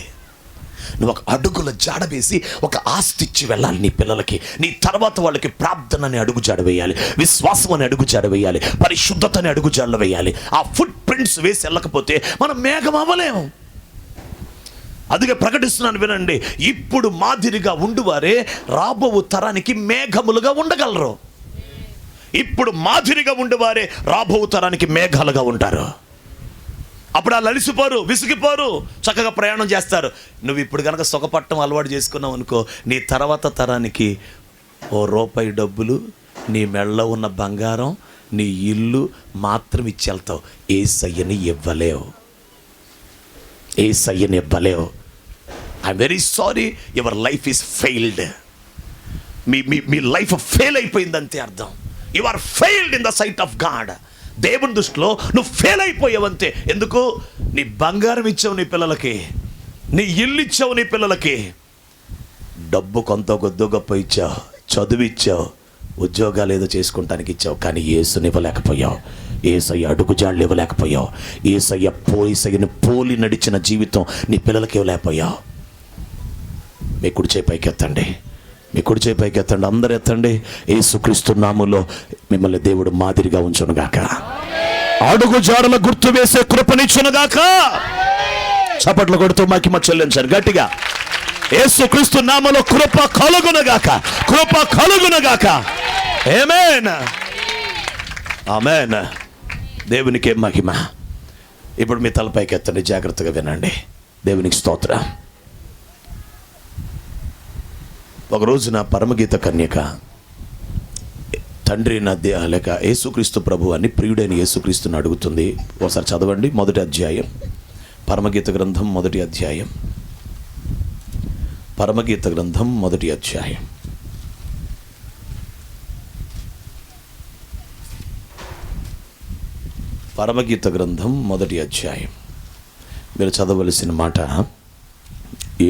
నువ్వు ఒక అడుగుల జాడ వేసి ఒక ఆస్తి ఇచ్చి వెళ్ళాలి నీ పిల్లలకి. నీ తర్వాత వాళ్ళకి ప్రార్థన అని అడుగు జాడ వేయాలి, విశ్వాసం అని అడుగు జాడ వేయాలి, పరిశుద్ధత అని అడుగు జాడలు వేయాలి. ఆ ఫుట్ ప్రింట్స్ వేసి వెళ్ళకపోతే మనం మేఘం అవ్వలేము. అందుకే ప్రకటిస్తున్నాను, వినండి. ఇప్పుడు మాదిరిగా ఉండువారే రాబో తరానికి మేఘములుగా ఉండగలరు. ఇప్పుడు మాదిరిగా ఉండేవారే రాబో తరానికి మేఘాలుగా ఉంటారు. అప్పుడు వాళ్ళు అలిసిపోరు, విసిగిపోరు, చక్కగా ప్రయాణం చేస్తారు. నువ్వు ఇప్పుడు కనుక సుఖపట్టం అలవాటు చేసుకున్నావు అనుకో, నీ తర్వాత తరానికి ₹1 డబ్బులు, నీ మెడలో ఉన్న బంగారం, నీ ఇల్లు మాత్రం ఇచ్చేళ్తావు. యేసయ్యని ఇవ్వలేవు, యేసయ్యని ఇవ్వలేవు. I'm very sorry, your life is failed. మీ లైఫ్ ఫెయిల్ అయిపోయిందంతే అర్థం. You are failed in the sight of God. దేవుని దృష్టిలో నువ్వు ఫెయిల్ అయిపోయావంతే. ఎందుకు? నీ బంగారం ఇచ్చావు నీ పిల్లలకి, నీ ఇల్లు ఇచ్చావు నీ పిల్లలకి, డబ్బు కొంత కొద్దో గొప్ప ఇచ్చావు, చదువు ఇచ్చావు, ఉద్యోగాలు ఏదో చేసుకుంటానికి ఇచ్చావు, కానీ యేసుని ఇవ్వలేకపోయావు. యేసయ్య అడుగుజాళ్ళు ఇవ్వలేకపోయావు. యేసయ్యను పోలి నడిచిన జీవితం నీ పిల్లలకి ఇవ్వలేకపోయావు. మీ కుడి చేయి పైకి ఎత్తండి, మీ కుడి చేయి పైకి ఎత్తండి, అందరు ఎత్తండి. యేసుక్రీస్తు నామములో మిమ్మల్ని దేవుడు మాదిరిగా ఉంచునుగాక, అడుగు జాడల గుర్తు వేసే కృపనిచ్చునుగాక. చప్పట్లు కొడుతూ మహిమ చెల్లించండి గట్టిగా. యేసుక్రీస్తు నామములో కృప కలుగునుగాక, కృప కలుగునుగాక. ఆమేన్, ఆమేన్. దేవునికే మహిమ. ఇప్పుడు మీ తలపైకి ఎత్తండి, జాగ్రత్తగా వినండి. దేవునికి స్తోత్రం. ఒక రోజున పరమగీత కన్యక తండ్రి లేక యేసుక్రీస్తు ప్రభు అని ప్రియుడైన యేసుక్రీస్తుని అడుగుతుంది. ఒకసారి చదవండి, 1వ అధ్యాయం, పరమగీత గ్రంథం 1వ అధ్యాయం, పరమగీత గ్రంథం 1వ అధ్యాయం. పరమగీత గ్రంథం 1వ అధ్యాయం. మీరు చదవలసిన మాట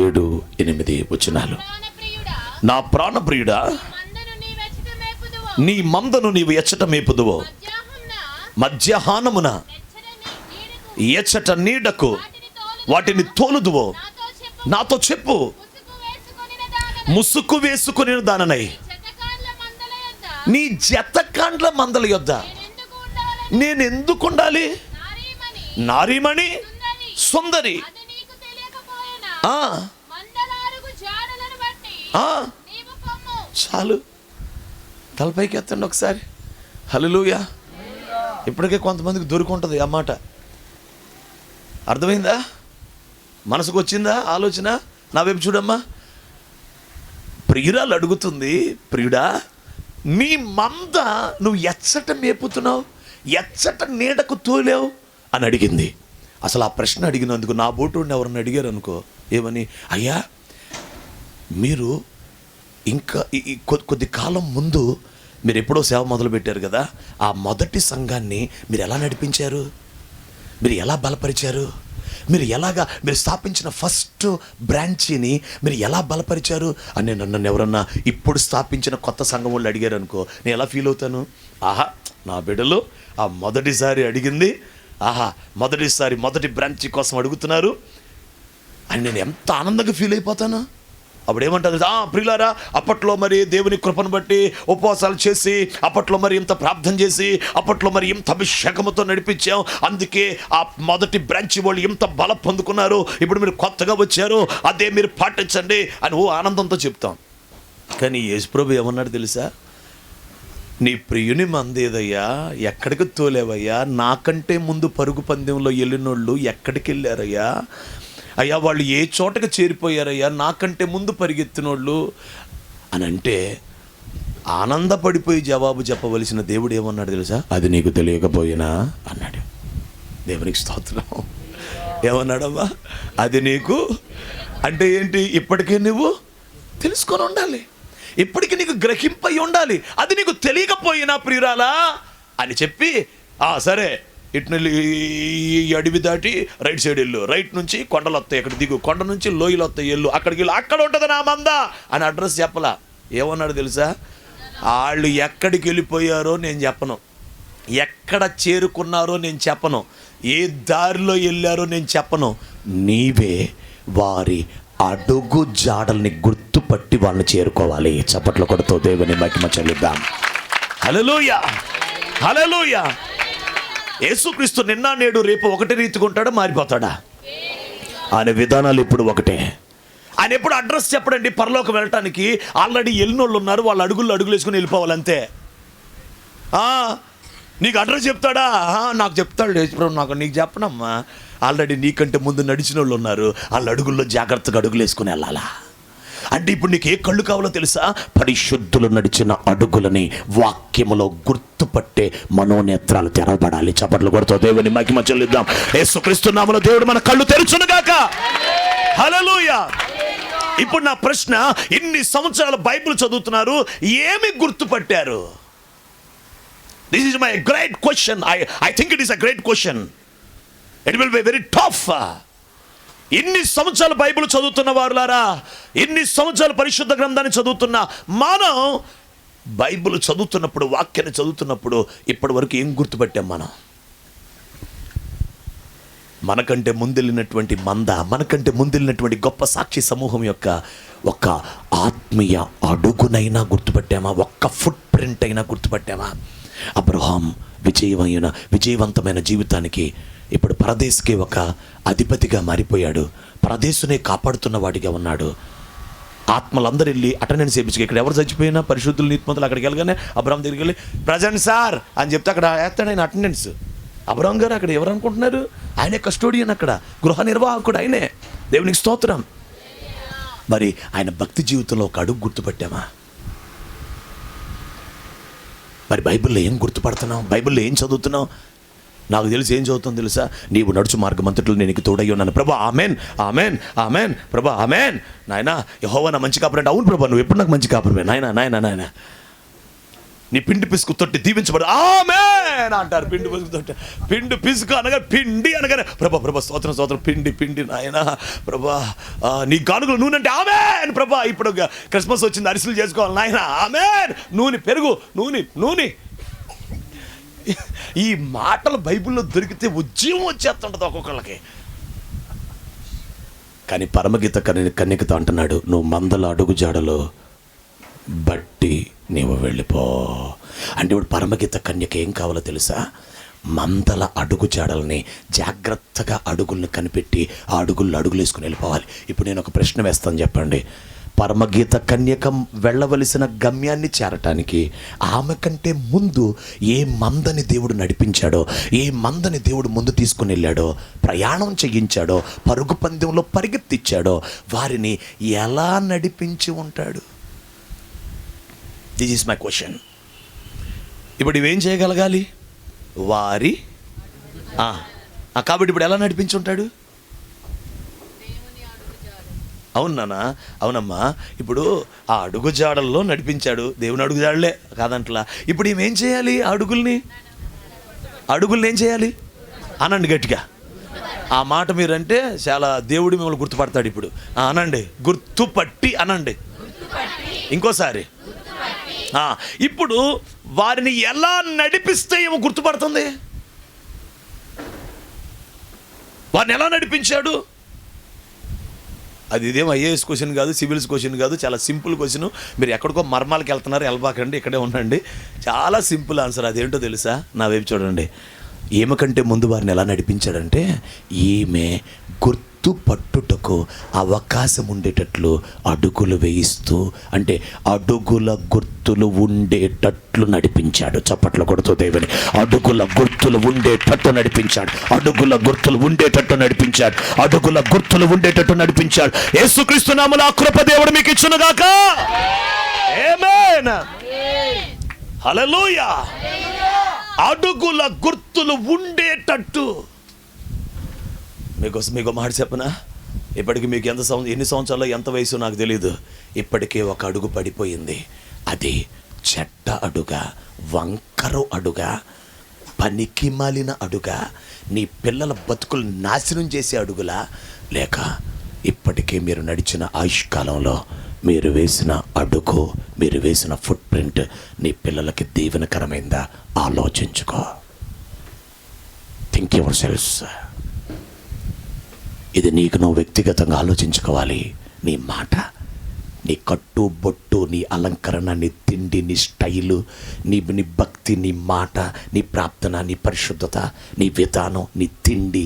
7, 8 వచనాలు. నా ప్రాణప్రియుడా, నీ మందను నీవు ఎచ్చట మేపుదువో, మధ్యాహ్నమున ఎచ్చట నీడకు వాటిని తోలుదువో, నాతో చెప్పు. ముసుగు వేసుకుని దాననై నీ జతకాండ్ల మందల యొద్ద నేను ఎందుకు ఉండాలి? నారీమణి సుందరి. చాలు, తలపైకి ఎత్తండి ఒకసారి. హల్లెలూయా. ఇప్పటికే కొంతమందికి దొరుకుంటుంది ఆ మాట. అర్థమైందా? మనసుకు వచ్చిందా ఆలోచన? నా వైపు చూడమ్మా. ప్రియురాలు అడుగుతుంది, ప్రియుడా నీ మంద నువ్వు ఎచ్చట మేపుతున్నావు, ఎచ్చట నీడకు తోలేవు అని అడిగింది. అసలు ఆ ప్రశ్న అడిగినందుకు నా బోటుని ఎవరన్నా అడిగారు అనుకో, ఏమని, అయ్యా మీరు ఇంకా కొద్ది కాలం ముందు మీరు ఎప్పుడో సేవ మొదలు పెట్టారు కదా, ఆ మొదటి సంఘాన్ని మీరు ఎలా నడిపించారు, మీరు ఎలా బలపరిచారు, మీరు స్థాపించిన ఫస్ట్ బ్రాంచీని మీరు ఎలా బలపరిచారు అని నన్ను ఎవరన్నా ఇప్పుడు స్థాపించిన కొత్త సంఘం వాళ్ళు అడిగారు అనుకో, నేను ఎలా ఫీల్ అవుతాను? ఆహా, నా బిడ్డలు ఆ మొదటిసారి అడిగింది, ఆహా మొదటిసారి మొదటి బ్రాంచీ కోసం అడుగుతున్నారు అని నేను ఎంత ఆనందంగా ఫీల్ అయిపోతాను. అప్పుడు ఏమంటుంది, ప్రియులారా అప్పట్లో మరి దేవుని కృపను బట్టి ఉపవాసాలు చేసి, అప్పట్లో మరి ఇంత ప్రార్థన చేసి, అప్పట్లో మరి ఇంత అభిషేకముతో నడిపించాం, అందుకే ఆ మొదటి బ్రాంచ్ వాళ్ళు ఇంత బలం పొందుకున్నారు, ఇప్పుడు మీరు కొత్తగా వచ్చారు, అదే మీరు పాటించండి అని ఆనందంతో చెప్తాం. కానీ యేసుప్రభు ఏమన్నాడు తెలుసా? నీ ప్రియుని మందేదయ్యా, ఎక్కడికి తోలేవయ్యా? నాకంటే ముందు పరుగు పందెంలో వెళ్ళినోళ్ళు ఎక్కడికి వెళ్ళారయ్యా? అయ్యా వాళ్ళు ఏ చోటకి చేరిపోయారయ్యా, నాకంటే ముందు పరిగెత్తినోళ్ళు అని అంటే ఆనందపడిపోయి జవాబు చెప్పవలసిన దేవుడు ఏమన్నాడు తెలుసా? అది నీకు తెలియకపోయినా అన్నాడు. దేవునికి స్తోత్రం. ఏమన్నాడమ్మా? అది నీకు అంటే ఏంటి? ఇప్పటికే నువ్వు తెలుసుకొని ఉండాలి, ఇప్పటికీ నీకు గ్రహింపై ఉండాలి. అది నీకు తెలియకపోయినా ప్రియురాలా అని చెప్పి, సరే ఇటు ఈ అడవి దాటి రైట్ సైడ్ వెళ్ళు, రైట్ నుంచి కొండలు వస్తాయి, అక్కడ దిగు, కొండ నుంచి లోయలు వస్తాయి, వెళ్ళు, అక్కడికి వెళ్ళు, అక్కడ ఉంటుంది నా మంద అని అడ్రస్ చెప్పలా. ఏమన్నాడు తెలుసా? వాళ్ళు ఎక్కడికి వెళ్ళిపోయారో నేను చెప్పను, ఎక్కడ చేరుకున్నారో నేను చెప్పను, ఏ దారిలో వెళ్ళారో నేను చెప్పను, నీవే వారి అడుగు జాడల్ని గుర్తుపట్టి వాళ్ళని చేరుకోవాలి. చప్పట్లు కొడుతూ దేవుని మహిమ చెల్లిద్దాం. హల్లెలూయా, హల్లెలూయా. యేసుక్రీస్తు నిన్న నేడు రేపు ఒకటి రీతిగా ఉంటాడా, మారిపోతాడా? ఆయన విధానాలు ఇప్పుడు ఒకటే. ఆయన ఎప్పుడు అడ్రస్ చెప్పడండి. పరలోకం వెళ్ళటానికి ఆల్రెడీ వెళ్ళినోళ్ళు ఉన్నారు, వాళ్ళు అడుగులు వేసుకుని వెళ్ళిపోవాలి అంతే. నీకు అడ్రస్ చెప్తాడా? నాకు చెప్తాడు యేసుప్రభు, నాకు నీకు చెప్పనమ్మా. ఆల్రెడీ నీకంటే ముందు నడిచిన వాళ్ళు ఉన్నారు, వాళ్ళ అడుగుల్లో జాగ్రత్తగా అడుగులు వేసుకుని వెళ్ళాలా. అంటే ఇప్పుడు నీకు ఏ కళ్ళు కావాలో తెలుసా? పరిశుద్ధులు నడిచిన అడుగులని వాక్యములో గుర్తుపట్టే మనోనేత్రాలు తెరవబడాలి. చప్పట్లు కొడుతూ దేవుని మహిమ చెల్లిద్దాం. యేసుక్రీస్తు నామములో దేవుడు మన కళ్ళు తెరుచును గాక. హల్లెలూయా. ఇప్పుడు నా ప్రశ్న, ఇన్ని సంవత్సరాల బైబిల్ చదువుతున్నారు, ఏమి గుర్తుపట్టారు? This is my great question. I think it is a great question. It will be very tough. ఇన్ని సంవత్సరాలు బైబిల్ చదువుతున్న వారులారా, ఇన్ని సంవత్సరాలు పరిశుద్ధ గ్రంథాన్ని చదువుతున్న మనం బైబిల్ చదువుతున్నప్పుడు, వాక్యాన్ని చదువుతున్నప్పుడు ఇప్పటి వరకు ఏం గుర్తుపట్టాం? మనకంటే ముందెళ్ళినటువంటి మంద, మనకంటే ముందెళ్ళినటువంటి గొప్ప సాక్షి సమూహం యొక్క ఒక ఆత్మీయ అడుగునైనా గుర్తుపట్టామా? ఒక్క ఫుట్ ప్రింట్ అయినా గుర్తుపట్టామా? అబ్రహాం విజయవంతమైన జీవితానికి ఇప్పుడు పరదేశుకి ఒక అధిపతిగా మారిపోయాడు, పరదేశునే కాపాడుతున్న వాడిగా ఉన్నాడు. ఆత్మలందరూ వెళ్ళి అటెండెన్స్ చేయించుకు, ఇక్కడ ఎవరు చచ్చిపోయినా పరిశుద్ధులు నీతిమంతులు అక్కడికి వెళ్ళగానే అబ్రహాం దగ్గరికి వెళ్ళి ప్రజెంట్ సార్ అని చెప్తే అక్కడ వేస్తాడు ఆయన అటెండెన్స్. అబ్రహాం గారు అక్కడ ఎవరు అనుకుంటున్నారు? ఆయనే కస్టోడియన్, అక్కడ గృహ నిర్వాహకుడు ఆయనే. దేవునికి స్తోత్రం. మరి ఆయన భక్తి జీవితంలో ఒక అడుగు గుర్తుపట్టామా? మరి బైబిల్లో ఏం గుర్తుపడుతున్నాం? బైబిల్లో ఏం చదువుతున్నాం? నాకు తెలిసి ఏం చదువుతాం తెలుసా? నీవు నడుచు మార్గమంతట్లో నేను నీకు తోడై ఉన్నాను. ప్రభా ఆమెన్, ఆమెన్, ఆమెన్. ప్రభా ఆమెన్. నాయనా యెహోవా నా మంచి కాపరి అంటే, అవును ప్రభా నువ్వు ఎప్పుడు నాకు మంచి కాపరివే నాయనా, నాయనా, నాయనా. నీ పిండి పిసుకు తొట్టి దీవించబడు ఆమెన్ అంటారు. పిండి పిసుకు తొట్టి, పిండి పిసుకు అనగా పిండి అనగానే ప్రభా స్తోత్రం స్తోత్రం, పిండి నాయన ప్రభా. నీ గానుగులు నూనె అంటే ఆమెన్ ప్రభా. ఇప్పుడు క్రిస్మస్ వచ్చింది, అరిసెలు చేసుకోవాలి నాయన, ఆమెన్. నూనె పెరుగు, నూనె. ఈ మాటలు బైబిల్లో దొరికితే ఉద్యమం వచ్చేస్తుంటుంది ఒక్కొక్కళ్ళకి. కానీ పరమగీత కన్యకతో అంటున్నాడు, నువ్వు మందల అడుగు జాడలో బట్టి నీవు వెళ్ళిపో. అంటే ఇప్పుడు పరమగీత కన్యక ఏం కావాలో తెలుసా? మందల అడుగు జాడల్ని జాగ్రత్తగా అడుగుల్ని కనిపెట్టి ఆ అడుగులు వేసుకుని వెళ్ళిపోవాలి. ఇప్పుడు నేను ఒక ప్రశ్న వేస్తాను, చెప్పండి. పరమగీత కన్యక వెళ్ళవలసిన గమ్యాన్ని చేరటానికి ఆమె కంటే ముందు ఏ మందని దేవుడు నడిపించాడో, ఏ మందని దేవుడు ముందు తీసుకుని వెళ్ళాడో, ప్రయాణం చేయించాడో, పరుగు పందెంలో పరిగెత్తిచ్చాడో, వారిని ఎలా నడిపించి ఉంటాడు? This is my question. ఇప్పుడు ఇవేం చేయగలగాలి? వారి కాబట్టి ఇప్పుడు ఎలా నడిపించి ఉంటాడు? అవునా? అవునమ్మా. ఇప్పుడు ఆ అడుగు జాడల్లో నడిపించాడు. దేవుని అడుగు జాడలే కాదంట్లా. ఇప్పుడు ఏం చేయాలి? అడుగుల్ని ఏం చేయాలి అనండి గట్టిగా. ఆ మాట మీరంటే చాలా దేవుడు మిమ్మల్ని గుర్తుపడతాడు. ఇప్పుడు అనండి, గుర్తుపట్టి అనండి ఇంకోసారి. ఇప్పుడు వారిని ఎలా నడిపిస్తే ఏమో గుర్తుపడుతుంది. వారిని ఎలా నడిపించాడు? అది ఇదేం ఐఏఎస్ క్వశ్చన్ కాదు, సివిల్స్ క్వశ్చన్ కాదు, చాలా సింపుల్ క్వశ్చన్. మీరు ఎక్కడికో మర్మాలకి వెళ్తున్నారు, వెళ్ళబాకండి, ఇక్కడే ఉండండి. చాలా సింపుల్ ఆన్సర్. అదేంటో తెలుసా? నా వైపు చూడండి. ఈమె కంటే ముందు వారిని ఎలా నడిపించాడంటే, ఈమె గుర్తుపట్టుటకు అవకాశం ఉండేటట్లు అడుగులు వేయిస్తూ, అంటే అడుగుల గుర్తులు ఉండేటట్లు నడిపించాడు. చప్పట్లు కొడుతూ దేవుని, అడుగుల గుర్తులు ఉండేటట్టు నడిపించాడు. అడుగుల గుర్తులు ఉండేటట్టు నడిపించాడు. అడుగుల గుర్తులు ఉండేటట్టు నడిపించాడు. యేసుక్రీస్తు నామమున ఆ కృప దేవుడు మీకు ఇచ్చునుగాక. ఆమేన్. హల్లెలూయా. అడుగుల గుర్తులు ఉండేటట్టు. మీకు మాట చెప్పనా? ఇప్పటికి మీకు ఎన్ని సంవత్సరాలు, ఎంత వయసు నాకు తెలియదు. ఇప్పటికే ఒక అడుగు పడిపోయింది. అది చెడ్డ అడుగా, వంకరు అడుగా, పనికి మాలిన అడుగా, నీ పిల్లల బతుకులు నాశనం చేసే అడుగులా, లేక ఇప్పటికే మీరు నడిచిన ఆయుష్కాలంలో మీరు వేసిన అడుగు, మీరు వేసిన ఫుట్ ప్రింట్ నీ పిల్లలకి దీవెనకరమైందా? ఆలోచించుకో. Think your self. ఇది నీకు నువ్వు వ్యక్తిగతంగా ఆలోచించుకోవాలి. నీ మాట, నీ కట్టు బొట్టు, నీ అలంకరణ, నీ తిండి, నీ స్టైలు, నీ భక్తి, నీ మాట, నీ ప్రార్థన, నీ పరిశుద్ధత, నీ విధానం, నీ తిండి,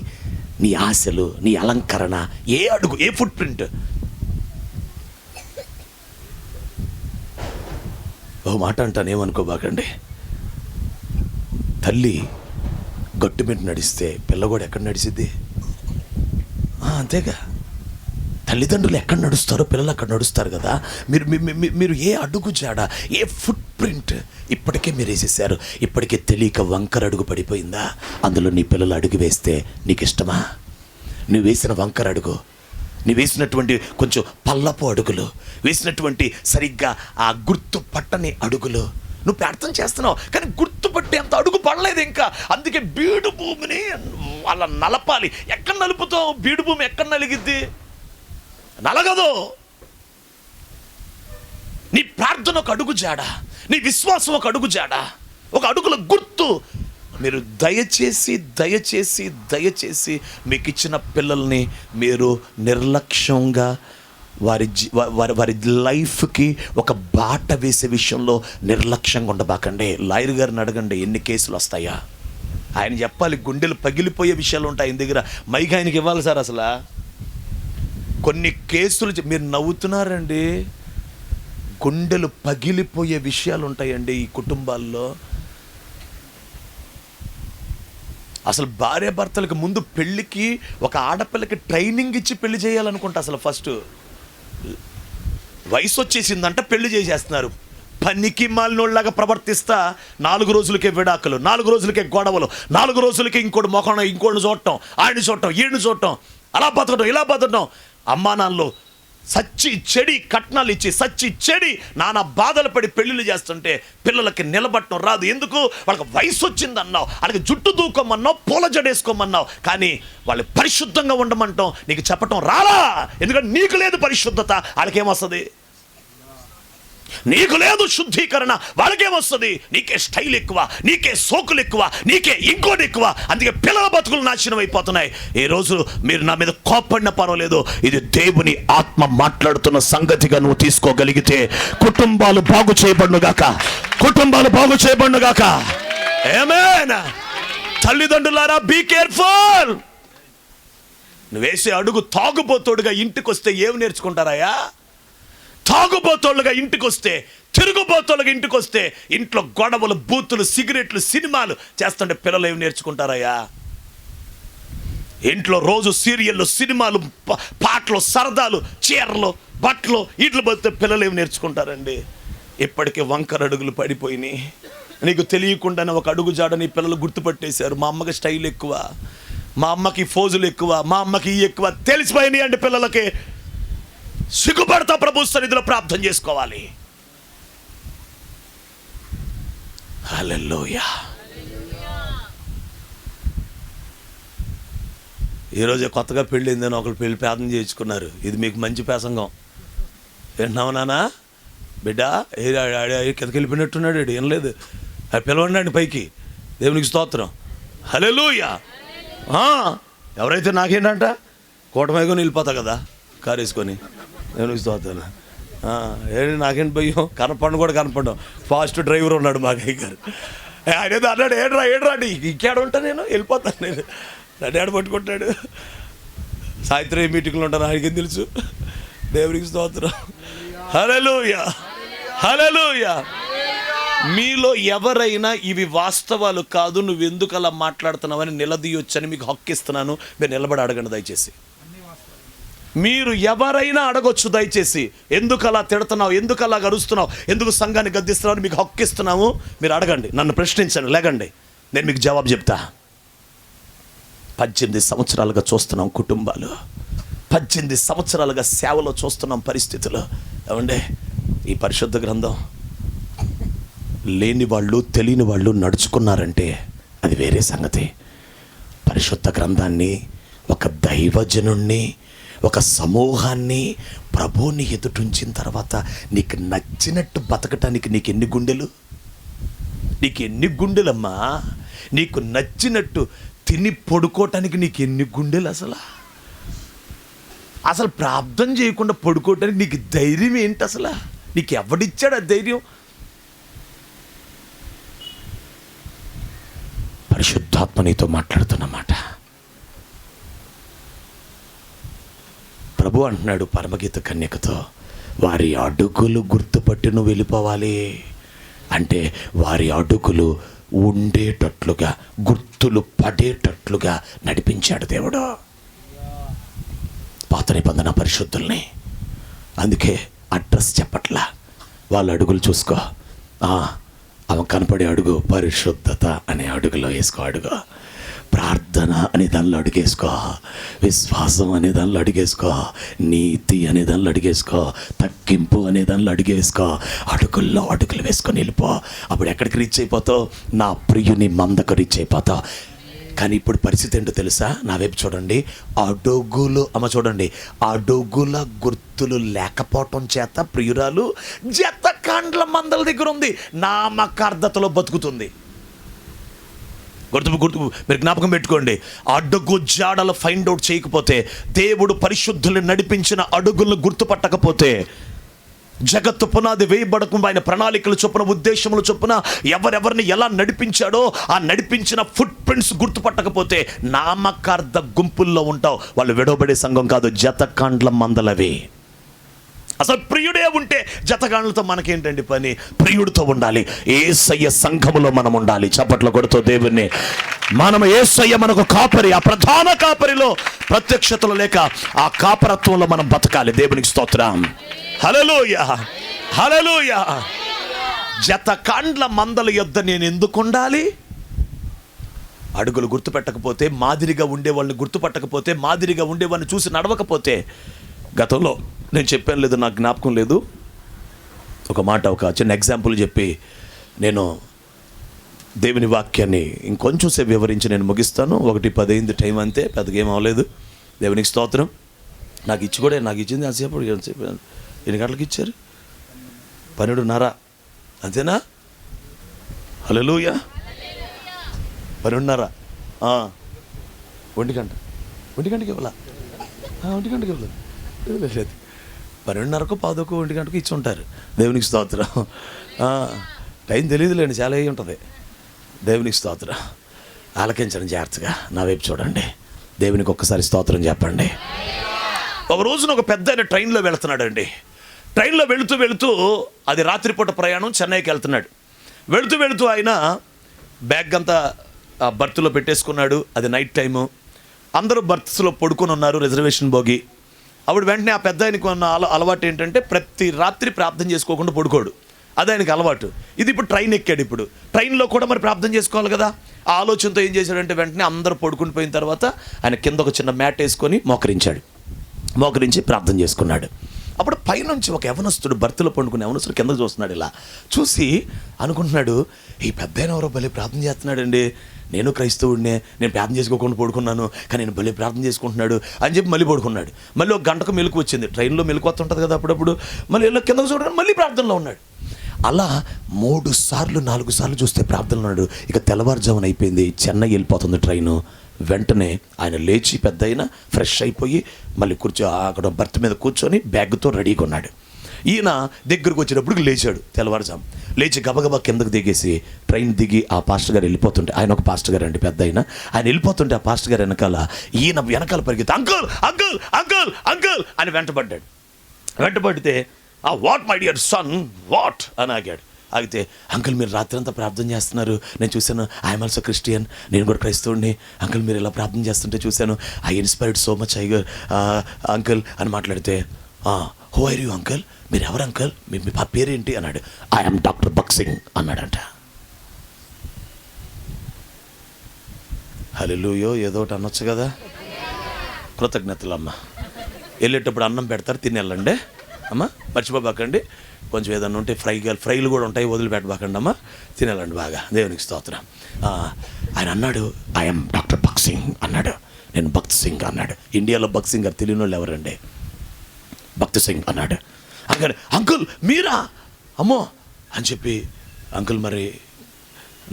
నీ ఆశలు, నీ అలంకరణ, ఏ అడుగు, ఏ ఫుట్ ప్రింట్. ఓ మాట అంటాను, ఏమనుకోబాకండి. తల్లి గట్టు మీద నడిస్తే పిల్ల కూడా ఎక్కడ నడిచిద్ది? అంతేగా. తల్లిదండ్రులు ఎక్కడ నడుస్తారో పిల్లలు అక్కడ నడుస్తారు కదా. మీరు ఏ అడుగు జాడ, ఏ ఫుట్ ప్రింట్ ఇప్పటికే మీరు వేసేసారు. ఇప్పటికే తెలియక వంకర అడుగు పడిపోయిందా? అందులో నీ పిల్లలు అడుగు వేస్తే నీకు ఇష్టమా? నువ్వు వేసిన వంకర అడుగు, నువ్వు వేసినటువంటి కొంచెం పల్లపు అడుగులు, వేసినటువంటి సరిగ్గా ఆ గుర్తు పట్టని అడుగులు, నువ్వు ప్రార్థన చేస్తున్నావు కానీ గుర్తుపట్టే అంత అడుగు పడలేదు ఇంకా. అందుకే బీడు భూమిని వాళ్ళ నలపాలి. ఎక్కడ నలుపుతావు? బీడు భూమి ఎక్కడ నలిగిద్ది? నలగదు. నీ ప్రార్థన ఒక అడుగు జాడ, నీ విశ్వాసం ఒక అడుగు జాడ, ఒక అడుగుల గుర్తు. మీరు దయచేసి దయచేసి దయచేసి మీకు ఇచ్చిన పిల్లల్ని మీరు నిర్లక్ష్యంగా వారి లైఫ్కి ఒక బాట వేసే విషయంలో నిర్లక్ష్యంగా ఉండబాకండి. లాయర్ గారిని అడగండి, ఎన్ని కేసులు వస్తాయా? ఆయన చెప్పాలి. గుండెలు పగిలిపోయే విషయాలు ఉంటాయి ఆయన దగ్గర. మైక్ ఆయనకి ఇవ్వాలి సార్. అసలు కొన్ని కేసులు మీరు నవ్వుతున్నారండి, గుండెలు పగిలిపోయే విషయాలు ఉంటాయండి ఈ కుటుంబాల్లో. అసలు భార్యాభర్తలకు ముందు పెళ్ళికి ఒక ఆడపిల్లకి ట్రైనింగ్ ఇచ్చి పెళ్లి చేయాలనుకుంటా. అసలు ఫస్ట్ వయసు వచ్చేసిందంట పెళ్లి చేసేస్తున్నారు. పనికి మాలినోళ్ళలాగా ప్రవర్తిస్తా 4 రోజులకే విడాకులు, 4 రోజులకే గొడవలు, 4 రోజులకే ఇంకోటి మొఖం ఇంకోటిని చూడటం, ఆయన్ని చూడటం, ఈయన్ని చూడటం, అలా బతకటం, ఇలా బతకటం. అమ్మా నాన్నలు సచ్చి చెడి కట్నాలు ఇచ్చి సచ్చి చెడి నానా బాధలు పడి పెళ్ళిళ్ళు చేస్తుంటే పిల్లలకి నిలబట్టడం రాదు. ఎందుకు? వాళ్ళకి వయసు వచ్చిందన్నావు, వాళ్ళకి జుట్టు దూకోమన్నావు, పూల జడేసుకోమన్నావు, కానీ వాళ్ళు పరిశుద్ధంగా ఉండమంటాం నీకు చెప్పటం రాలా. ఎందుకంటే నీకు లేదు పరిశుద్ధత, వాళ్ళకేమొస్తుంది? నీకు లేదు శుద్ధీకరణ, వాళ్ళకేమొస్తుంది? నీకే స్టైల్ ఎక్కువ, నీకే సోకులు ఎక్కువ, నీకే ఇంకోటి ఎక్కువ. అందుకే పిల్లల బతుకులు నాశనం అయిపోతున్నాయి. ఈ రోజు మీరు నా మీద కోపడిన పర్వాలేదు, ఇది దేవుని ఆత్మ మాట్లాడుతున్న సంగతిగా నువ్వు తీసుకోగలిగితే కుటుంబాలు బాగు చేయబడునుగాక, కుటుంబాలు బాగు చేయబడునుగాక. ఆమేన్. తల్లిదండ్రులారా, బీ కేర్ఫుల్. నువ్వు వేసే అడుగు తాగుబోతోడుగా ఇంటికి వస్తే ఏమి నేర్చుకుంటారాయా? తాగుబోతోళ్ళుగా ఇంటికి వస్తే, తిరుగుబోతోళ్ళగా ఇంటికి వస్తే, ఇంట్లో గొడవలు, బూతులు, సిగరెట్లు, సినిమాలు చేస్తుంటే పిల్లలు ఏమి నేర్చుకుంటారయ్యా? ఇంట్లో రోజు సీరియళ్ళు, సినిమాలు, పాటలు, సరదాలు, చీరలు, బట్టలు, ఇట్లు పోతే పిల్లలు ఏమి నేర్చుకుంటారండి? ఇప్పటికే వంకర అడుగులు పడిపోయినాయి. నీకు తెలియకుండానే ఒక అడుగు జాడని పిల్లలు గుర్తుపట్టేశారు. మా అమ్మకి స్టైల్ ఎక్కువ, మా అమ్మకి ఫోజులు ఎక్కువ, మా అమ్మకి ఈ ఎక్కువ తెలిసిపోయినాయి అండి పిల్లలకి. సిగ్గుపడతా ప్రభు సన్నిధిలో ప్రార్థన చేసుకోవాలి. హల్లెలూయా. ఈరోజే కొత్తగా పెళ్ళిందని ఒకరు పెళ్లి ప్రార్థన చేయించుకున్నారు. ఇది మీకు మంచి ప్రసంగం. వింటున్నావు నానా? బిడ్డ కిందకి వెళ్ళిపోయినట్టున్నాడు, ఏం లేదు, అది పిలవండి పైకి. దేవునికి స్తోత్రం. హల్లెలూయా. ఎవరైతే నాకేంటంట కూటమైకొని వెళ్ళిపోతా కదా కారు వేసుకొని. దేవునికి స్తోత్రం. ఏంటి నాకేంటి భయం? కనపడను కూడా కనపడడం. ఫాస్ట్ డ్రైవర్ ఉన్నాడు మా గయ్య గారు. ఆయన ఏదో అన్నాడు, ఏడ్రా ఇంకేడ ఉంటా, నేను వెళ్ళిపోతాను, నేను నన్ను ఏడ పట్టుకుంటాడు. సాయంత్రం ఏ మీటింగ్లో ఉంటాను ఆయనకేం తెలుసు. దేవునికి స్తోత్రం. హల్లెలూయా, హల్లెలూయా. మీలో ఎవరైనా ఇవి వాస్తవాలు కాదు, నువ్వు ఎందుకు అలా మాట్లాడుతున్నావని నిలదీయొచ్చని మీకు హక్కు ఇస్తున్నాను. మీరు నిలబడి అడగండి దయచేసి. మీరు ఎవరైనా అడగొచ్చు దయచేసి. ఎందుకు అలా తిడుతున్నావు, ఎందుకు అలా గరుస్తున్నావు, ఎందుకు సంఘాన్ని గద్దిస్తున్నావు, మీకు హక్కు ఇస్తున్నాము. మీరు అడగండి, నన్ను ప్రశ్నించండి, లేకండి, నేను మీకు జవాబు చెప్తా. 18 సంవత్సరాలుగా చూస్తున్నాం కుటుంబాలు, 18 సంవత్సరాలుగా సేవలో చూస్తున్నాం పరిస్థితులు. ఏమండే, ఈ పరిశుద్ధ గ్రంథం లేని వాళ్ళు, తెలియని వాళ్ళు నడుచుకున్నారంటే అది వేరే సంగతి. పరిశుద్ధ గ్రంథాన్ని, ఒక దైవజనుణ్ణి, ఒక సమూహాన్ని ప్రభువుని ఎదుటించిన తర్వాత నీకు నచ్చినట్టు బతకటానికి నీకు ఎన్ని గుండెలు? నీకు ఎన్ని గుండెలమ్మా? నీకు నచ్చినట్టు తిని పడుకోవటానికి నీకు ఎన్ని గుండెలు? అసలు ప్రార్థన చేయకుండా పడుకోవటానికి నీకు ధైర్యం ఏంటి? అసలు నీకు ఎవడిచ్చాడు ఆ ధైర్యం? పరిశుద్ధాత్మ నీతో మాట్లాడుతున్నమాట. ప్రభు అంటున్నాడు పరమగీత కన్యకతో, వారి అడుగులు గుర్తుపట్టి నువ్వు వెళ్ళిపోవాలి. అంటే వారి అడుగులు ఉండేటట్లుగా, గుర్తులు పడేటట్లుగా నడిపించాడు దేవుడు పాత నిబంధన పరిశుద్ధుల్ని. అందుకే అడ్రస్ చెప్పట్లా, వాళ్ళ అడుగులు చూసుకో. ఆమె కనపడే అడుగు పరిశుద్ధత అనే అడుగులో వేసుకో. అడుగు ప్రార్థన అనే దానిలో అడుగేసుకో, విశ్వాసం అనే దానిలో అడుగేసుకో, నీతి అనే దానిలో అడుగేసుకో, తగ్గింపు అనే దానిలో అడుగేసుకో. అడుగుల్లో అడుగులు వేసుకొని వెళ్ళిపో. అప్పుడు ఎక్కడికి రీచ్ అయిపోతావు? నా ప్రియుని మందకు రీచ్ అయిపోతావు. కానీ ఇప్పుడు పరిస్థితి ఏంటో తెలుసా? నా వైపు చూడండి. అడుగులు, చూడండి, అడుగుల గుర్తులు లేకపోవటం చేత ప్రియురాలు జతకాండ్ల మందల దగ్గర ఉంది, నామకార్థతలో బతుకుతుంది. గుర్తు మీరు జ్ఞాపకం పెట్టుకోండి. అడుగు జాడలు ఫైండ్ అవుట్ చేయకపోతే, దేవుడు పరిశుద్ధుల్ని నడిపించిన అడుగులను గుర్తుపట్టకపోతే, జగత్తు పునాది వేయబడకుండా ఆయన ప్రణాళికల చొప్పున, ఉద్దేశముల చొప్పున ఎవరెవరిని ఎలా నడిపించాడో ఆ నడిపించిన ఫుట్ ప్రింట్స్ గుర్తుపట్టకపోతే నామకార్థ గుంపుల్లో ఉంటావు. వాళ్ళు విడవబడే సంఘం కాదు, జతకాండ్ల మందలవి. అసలు ప్రియుడే ఉంటే జతగాండ్లతో మనకేంటండి పని? ప్రియుడితో ఉండాలి. యేసయ్య సంఘములో మనం ఉండాలి. చప్పట్లు కొడుతూ దేవుణ్ణి మనం, యేసయ్య మనకు కాపరి. ఆ ప్రధాన కాపరిలో ప్రత్యక్షతలు లేక ఆ కాపరత్వంలో మనం బతకాలి. దేవునికి స్తోత్రం. హల్లెలూయా, హల్లెలూయా. జతకాండ్ల మందల యొద్ద నేను ఎందుకు ఉండాలి? అడుగులు గుర్తుపెట్టకపోతే, మాదిరిగా ఉండేవాళ్ళని గుర్తుపట్టకపోతే, మాదిరిగా ఉండేవాళ్ళని చూసి నడవకపోతే. గతంలో నేను చెప్పాను లేదు, నాకు జ్ఞాపకం లేదు, ఒక మాట, ఒక చిన్న ఎగ్జాంపుల్ చెప్పి నేను దేవుని వాక్యాన్ని ఇంకొంచెం సేపు వివరించి నేను ముగిస్తాను. 1:10 అయింది టైం, అంతే, పెద్దగా ఏం అవ్వలేదు. దేవునికి స్తోత్రం. నాకు ఇచ్చింది అంతసేపు. ఎన్ని గంటలకు ఇచ్చారు? 12:30 అంతేనా? హల్లెలూయా. 12:30 1 గంట 1 గంటకి ఇవ్వాల 1 గంటకి ఇవ్వలేదు 12:30కు 1 గంటకు ఇచ్చి ఉంటారు. దేవునికి స్తోత్రం. టైం తెలియదులేండి, చాలా అయ్యి ఉంటుంది. దేవునికి స్తోత్రం. ఆలకించండి జాగ్రత్తగా, నా వైపు చూడండి. దేవునికి ఒక్కసారి స్తోత్రం చెప్పండి. ఒక రోజున ఒక పెద్ద ఆయన ట్రైన్లో వెళుతున్నాడండి. ట్రైన్లో వెళుతూ అది రాత్రిపూట ప్రయాణం, చెన్నైకి వెళ్తున్నాడు. వెళుతూ ఆయన బ్యాగ్ అంతా బర్త్లో పెట్టేసుకున్నాడు. అది నైట్ టైము. అందరూ బర్త్స్లో పడుకొని ఉన్నారు, రిజర్వేషన్ బోగి. అప్పుడు వెంటనే ఆ పెద్ద ఆయనకు ఉన్న అలవాటు ఏంటంటే ప్రతి రాత్రి ప్రార్థన చేసుకోకుండా పడుకోడు. అది ఆయనకి అలవాటు. ఇది ఇప్పుడు ట్రైన్ ఎక్కాడు. ఇప్పుడు ట్రైన్లో కూడా మరి ప్రార్థన చేసుకోవాలి కదా. ఆ ఆలోచనతో ఏం చేశాడంటే వెంటనే అందరూ పడుకుని పోయిన తర్వాత ఆయన కింద ఒక చిన్న మ్యాట్ వేసుకొని మోకరించి ప్రార్థన చేసుకున్నాడు. అప్పుడు పైనుంచి ఒక యవనస్తుడు, బర్త్లో పండుకున్న యవనస్తుడు కిందకు చూస్తున్నాడు. ఇలా చూసి అనుకుంటున్నాడు, ఈ పెద్ద ఆయన ఎవరో భలే ప్రార్థన చేస్తున్నాడండి, నేను క్రైస్తవుడినే, నేను ప్రార్థన చేసుకోకుండా పడుకున్నాను, కానీ నేను భలే ప్రార్థన చేసుకుంటున్నాడు అని చెప్పి మళ్ళీ పడుకున్నాడు. మళ్ళీ ఒక గంటకు మెలకు వచ్చింది. ట్రైన్లో మెలకు వస్తుంటుంది కదా అప్పుడప్పుడు. మళ్ళీ ఇలా కిందకు చూడడం, మళ్ళీ ప్రార్థనలో ఉన్నాడు. అలా 3 సార్లు 4 సార్లు చూస్తే ప్రార్థనలో ఉన్నాడు. ఇక తెల్లవారుజామున అయిపోయింది, చెన్నై వెళ్ళిపోతుంది ట్రైను. వెంటనే ఆయన లేచి పెద్ద అయినా ఫ్రెష్ అయిపోయి మళ్ళీ అక్కడ బర్త్ మీద కూర్చొని బ్యాగ్తో రెడీగా ఉన్నాడు. ఈయన దగ్గరకు వచ్చినప్పుడు లేచాడు తెల్లవారుజాము. లేచి గబగబా కిందకు దిగేసి ట్రైన్ దిగి ఆ పాస్టర్ గారు వెళ్ళిపోతుంటే, ఆయన ఒక పాస్టర్ గారు అండి పెద్ద ఆయన వెళ్ళిపోతుంటే ఆ పాస్టర్ గారు ఈయన వెనకాల పరిగెత్తి అంకుల్ అంకుల్ అంకుల్ అంకుల్ అని వెంటబడితే what my dear son what అని ఆగితే, అంకుల్ మీరు రాత్రి అంతా ప్రార్థన చేస్తున్నారు, నేను చూశాను. ఐఎమ్ ఆల్సో క్రిస్టియన్, నేను కూడా క్రైస్తవుడిని. అంకుల్ మీరు ఇలా ప్రార్థన చేస్తుంటే చూశాను, I inspired so much uncle అని మాట్లాడితే, హూ ఆర్ యూ అంకుల్, మీరు ఎవరు అంకుల్, మీ పేరేంటి అన్నాడు. ఐఎమ్ డాక్టర్ బక్సింగ్ అన్నాడంట. హల్లెలూయా. ఏదో ఒకటి అనొచ్చు కదా. కృతజ్ఞతలు అమ్మ. వెళ్ళేటప్పుడు అన్నం పెడతారు, తిని వెళ్ళండి అమ్మ, మర్చిపోబాకండి. కొంచెం ఏదన్నా ఉంటే ఫ్రైలు కూడా ఉంటాయి, వదిలిపెట్టబాకండి అమ్మ, తినాలండి బాగా. దేవునికి స్తోత్రం. ఆయన అన్నాడు, ఐఎమ్ డాక్టర్ బక్సింగ్ అన్నాడు. నేను భక్త్ సింగ్ అన్నాడు. ఇండియాలో భక్త్ సింగ్ గారు తెలియని వాళ్ళు ఎవరండి? భక్త్ సింగ్ అన్నాడు. అంకుల్ మీరా, అమ్మో అని చెప్పి, అంకుల్ మరి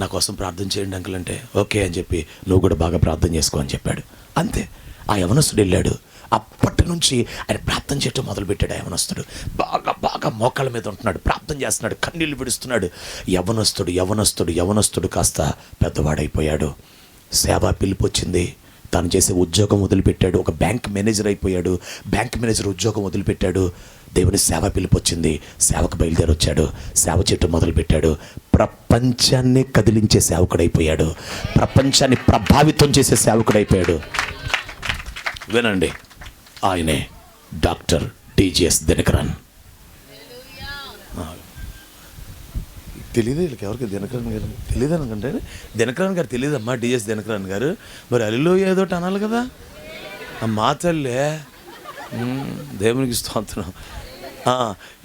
నా కోసం ప్రార్థన చేయండి అంకుల్ అంటే, ఓకే అని చెప్పి, నువ్వు కూడా బాగా ప్రార్థన చేసుకో అని చెప్పాడు. అంతే. ఆ యవనస్తుడు వెళ్ళాడు. అప్పటి నుంచి ఆయన ప్రార్థన చేయటం మొదలుపెట్టాడు. ఆ యవనస్తుడు బాగా మోకాళ్ళ మీద ఉంటున్నాడు, ప్రార్థన చేస్తున్నాడు, కన్నీళ్ళు విడుస్తున్నాడు. యవనస్తుడు కాస్త పెద్దవాడైపోయాడు. సేవా పిలుపు వచ్చింది. తను చేసే ఉద్యోగం వదిలిపెట్టాడు. ఒక బ్యాంక్ మేనేజర్ అయిపోయాడు. బ్యాంక్ మేనేజర్ ఉద్యోగం వదిలిపెట్టాడు. దేవుని సేవ పిలుపు వచ్చింది. సేవకు బయలుదేరి వచ్చాడు. సేవ చేయటం మొదలుపెట్టాడు. ప్రపంచాన్ని కదిలించే సేవకుడైపోయాడు. ప్రపంచాన్ని ప్రభావితం చేసే సేవకుడైపోయాడు. వినండి, ఆయనే డాక్టర్ టీజీఎస్ దినకరన్. తెలియదు వీళ్ళకి ఎవరికి దినకరన్ గారు తెలియదు అనుకుంటే. దినకరన్ గారు తెలియదమ్మా, టీజీఎస్ దినకరన్ గారు. మరి అల్లిలో ఏదో అనాలి కదా. మా తల్లే, దేవునికి స్తోత్రం.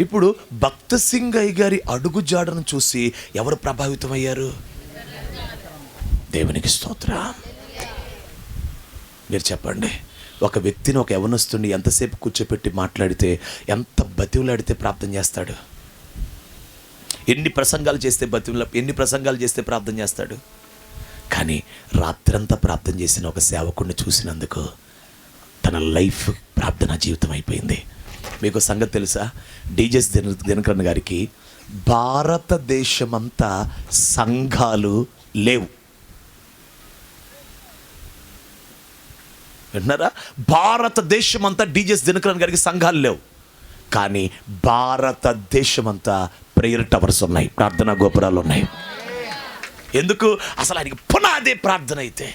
ఇప్పుడు భక్త సింగ్ అయ్య గారి అడుగు జాడను చూసి ఎవరు ప్రభావితం అయ్యారు? దేవునికి స్తోత్రం. మీరు చెప్పండి, ఒక వ్యక్తిని, ఒక యవనస్తుని ఎంతసేపు కూర్చోపెట్టి మాట్లాడితే, ఎంత బతివులాడితే ప్రార్థన చేస్తాడు? ఎన్ని ప్రసంగాలు చేస్తే ప్రార్థన చేస్తాడు? కానీ రాత్రంతా ప్రార్థన చేసిన ఒక సేవకుడిని చూసినందుకు తన లైఫ్ ప్రార్థనా జీవితం అయిపోయింది. మీకు సంగతి తెలుసా? టీజీఎస్ దినకరన్ గారికి భారతదేశమంతా సంఘాలు లేవు. విన్నారా? భారతదేశం అంతా టీజీఎస్ దినకరన్ గారికి సంఘాలు లేవు. కానీ భారతదేశమంతా ప్రేయర్ టవర్స్ ఉన్నాయి, ప్రార్థనా గోపురాలు ఉన్నాయి. ఎందుకు? అసలు ఆయనకి పునాదే ప్రార్థన. అయితే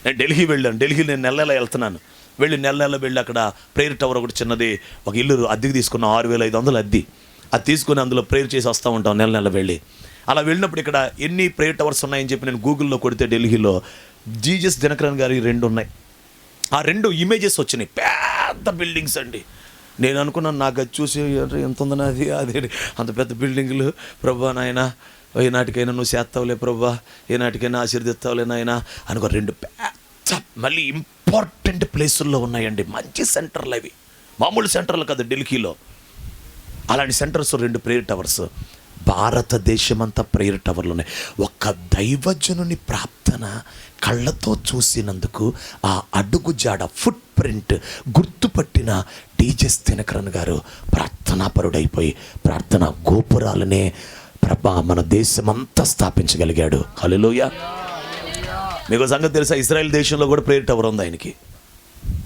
నేను ఢిల్లీ వెళ్ళాను. ఢిల్లీ నేను నెల వెళ్తున్నాను. నెల వెళ్ళి అక్కడ ప్రేయర్ టవర్ ఒకటి చిన్నది, ఒక ఇల్లు అద్దెకి తీసుకున్నాం. 6,500 అద్దె. అది తీసుకుని అందులో ప్రేయర్ చేసి వస్తూ ఉంటాం నెల వెళ్ళి. అలా వెళ్ళినప్పుడు ఇక్కడ ఎన్ని ప్రేయర్ టవర్స్ ఉన్నాయని చెప్పి నేను గూగుల్లో కొడితే ఢిల్లీలో టీజీఎస్ దినకరన్ గారి 2 ఉన్నాయి. ఆ 2 ఇమేజెస్ వచ్చినాయి, పెద్ద బిల్డింగ్స్ అండి. నేను అనుకున్నాను, నాకు అది చూసి ఎంత ఉందన్నా అది అదే అంత పెద్ద బిల్డింగులు. ప్రభా నాయన, ఏనాటికైనా నువ్వు చేస్తావులే ప్రభా, ఏనాటికైనా ఆశీర్దిస్తావులే నాయన అనుకో. 2 పెద్ద మళ్ళీ ఇంపార్టెంట్ ప్లేసుల్లో ఉన్నాయండి, మంచి సెంటర్లు అవి, మామూలు సెంటర్లు కాదు ఢిల్లీలో. అలాంటి సెంటర్స్ 2 ప్రేయర్ టవర్స్. భారతదేశం అంతా ప్రేయర్ టవర్లు ఉన్నాయి. ఒక్క దైవజనుని ప్రార్థన కళ్ళతో చూసినందుకు ఆ అడుగు జాడ ఫుట్ ప్రింట్ గుర్తుపట్టిన టీజెస్ దినకరన్ గారు ప్రార్థనాపరుడైపోయి ప్రార్థన గోపురాలనే మన దేశమంతా స్థాపించగలిగాడు. హల్లెలూయా. మీకు సంగతి తెలుసా, ఇజ్రాయెల్ దేశంలో కూడా ప్రేయర్ టవర్ ఉంది ఆయనకి.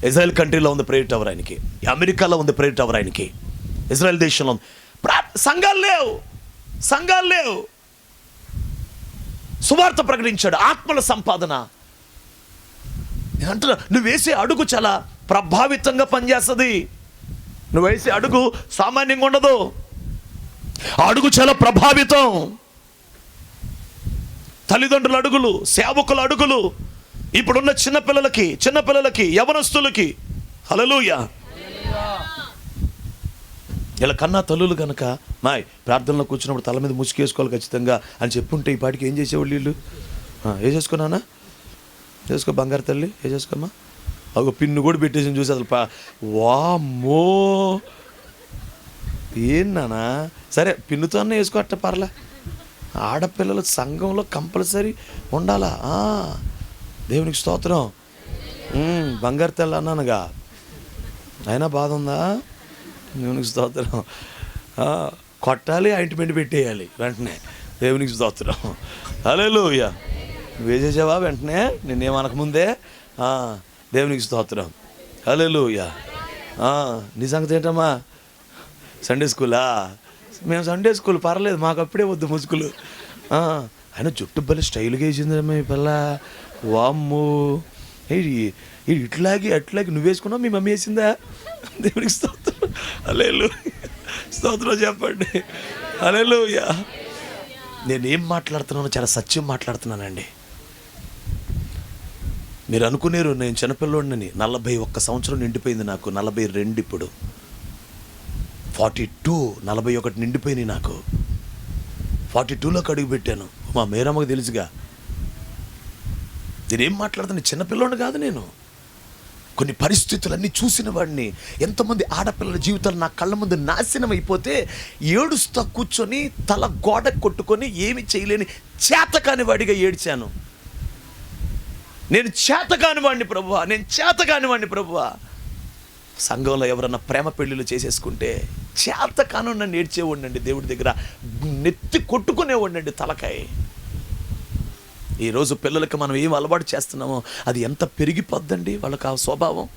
ఇజ్రాయెల్ కంట్రీలో ఉంది ప్రేయర్ టవర్ ఆయనకి. అమెరికాలో ఉంది ప్రేయర్ టవర్ ఆయనకి. ఇజ్రాయెల్ దేశంలో ఉంది. సంఘాలు లేవు. సువార్త ప్రకటించాడు. ఆత్మల సంపాదన. అంటున్నా, నువ్వు వేసే అడుగు చాలా ప్రభావితంగా పనిచేస్తుంది. నువ్వు వేసే అడుగు సామాన్యంగా ఉండదు. అడుగు చాలా ప్రభావితం. తల్లిదండ్రుల అడుగులు, సేవకుల అడుగులు, ఇప్పుడున్న చిన్నపిల్లలకి యవనస్తులకి. హల్లెలూయా. ఇలా కన్నా తల్లులు కనుక మాయ్ ప్రార్థనలో కూర్చున్నప్పుడు తల మీద ముసుకేసుకోవాలి ఖచ్చితంగా అని చెప్పుంటే ఈ పాటికి ఏం చేసేవాళ్ళు వీళ్ళు? ఏ చేసుకున్నానా? చేసుకో బంగారు తల్లి, ఏ చేసుకోమ్మా. ఒక పిన్ను కూడా పెట్టేసి చూసి అసలు వామ్మో ఏంటన్నా, సరే పిన్నుతోనే వేసుకో, అట్ట పర్లే. ఆడపిల్లలు సంఘంలో కంపల్సరీ ఉండాలా. దేవునికి స్తోత్రం. బంగారు తెల్ల అన్నానుగా, అయినా బాధ ఉందా? దేవునికి స్తోత్రం. కొట్టాలి, ఆయింట్మెంట్ పెట్టేయాలి వెంటనే. దేవునికి స్తోత్రం. హల్లెలూయా. వేసేసావా వెంటనే నిన్నేమనకముందే? దేవునికి స్తోత్రం. హల్లెలూయా. నీ సంగతి ఏంటమ్మా? సండే స్కూలా? మేము సండే స్కూల్ పర్లేదు, మాకు అప్పుడే వద్దు ముసుగులు. ఆయన జుట్టు బలి స్టైల్గా వేసిందమ్మా ఈ పిల్ల. వామ్మో, ఇట్లాగే అట్లాగే నువ్వు వేసుకున్నావు, మీ మమ్మీ వేసిందా? దేవునికి స్తోత్రం. హల్లెలూయా. స్తోత్రం చెప్పండి. హల్లెలూయా. నేనేం మాట్లాడుతున్నానో చాలా సత్యం మాట్లాడుతున్నానండి. మీరు అనుకునేరు నేను చిన్నపిల్లోడిని. 41 సంవత్సరం నిండిపోయింది నాకు. 42 ఇప్పుడు. 42, 41 నిండిపోయినాయి నాకు. 42లోకి అడుగు పెట్టాను. మా మేరమ్మకు తెలుసుగా. నేనేం మాట్లాడుతున్నా, చిన్నపిల్లోడిని కాదు నేను. కొన్ని పరిస్థితులన్నీ చూసిన వాడిని. ఎంతమంది ఆడపిల్లల జీవితాలు నా కళ్ళ ముందు నాశనం అయిపోతే ఏడుస్తా కూర్చొని తల గోడ కొట్టుకొని ఏమి చేయలేని చేతకాని వాడిగా ఏడ్చాను. నేను చేతకాని వాడిని ప్రభువా. సంఘంలో ఎవరన్నా ప్రేమ పెళ్ళిళ్ళు చేసేసుకుంటే చేతకాను నన్ను ఏడ్చేవాడినండి. దేవుడి దగ్గర నెత్తి కొట్టుకునేవాడినండి తలకాయ. ఈరోజు పిల్లలకి మనం ఏం అలవాటు చేస్తున్నామో అది ఎంత పెరిగిపోద్దండి వాళ్ళకి ఆ స్వభావం.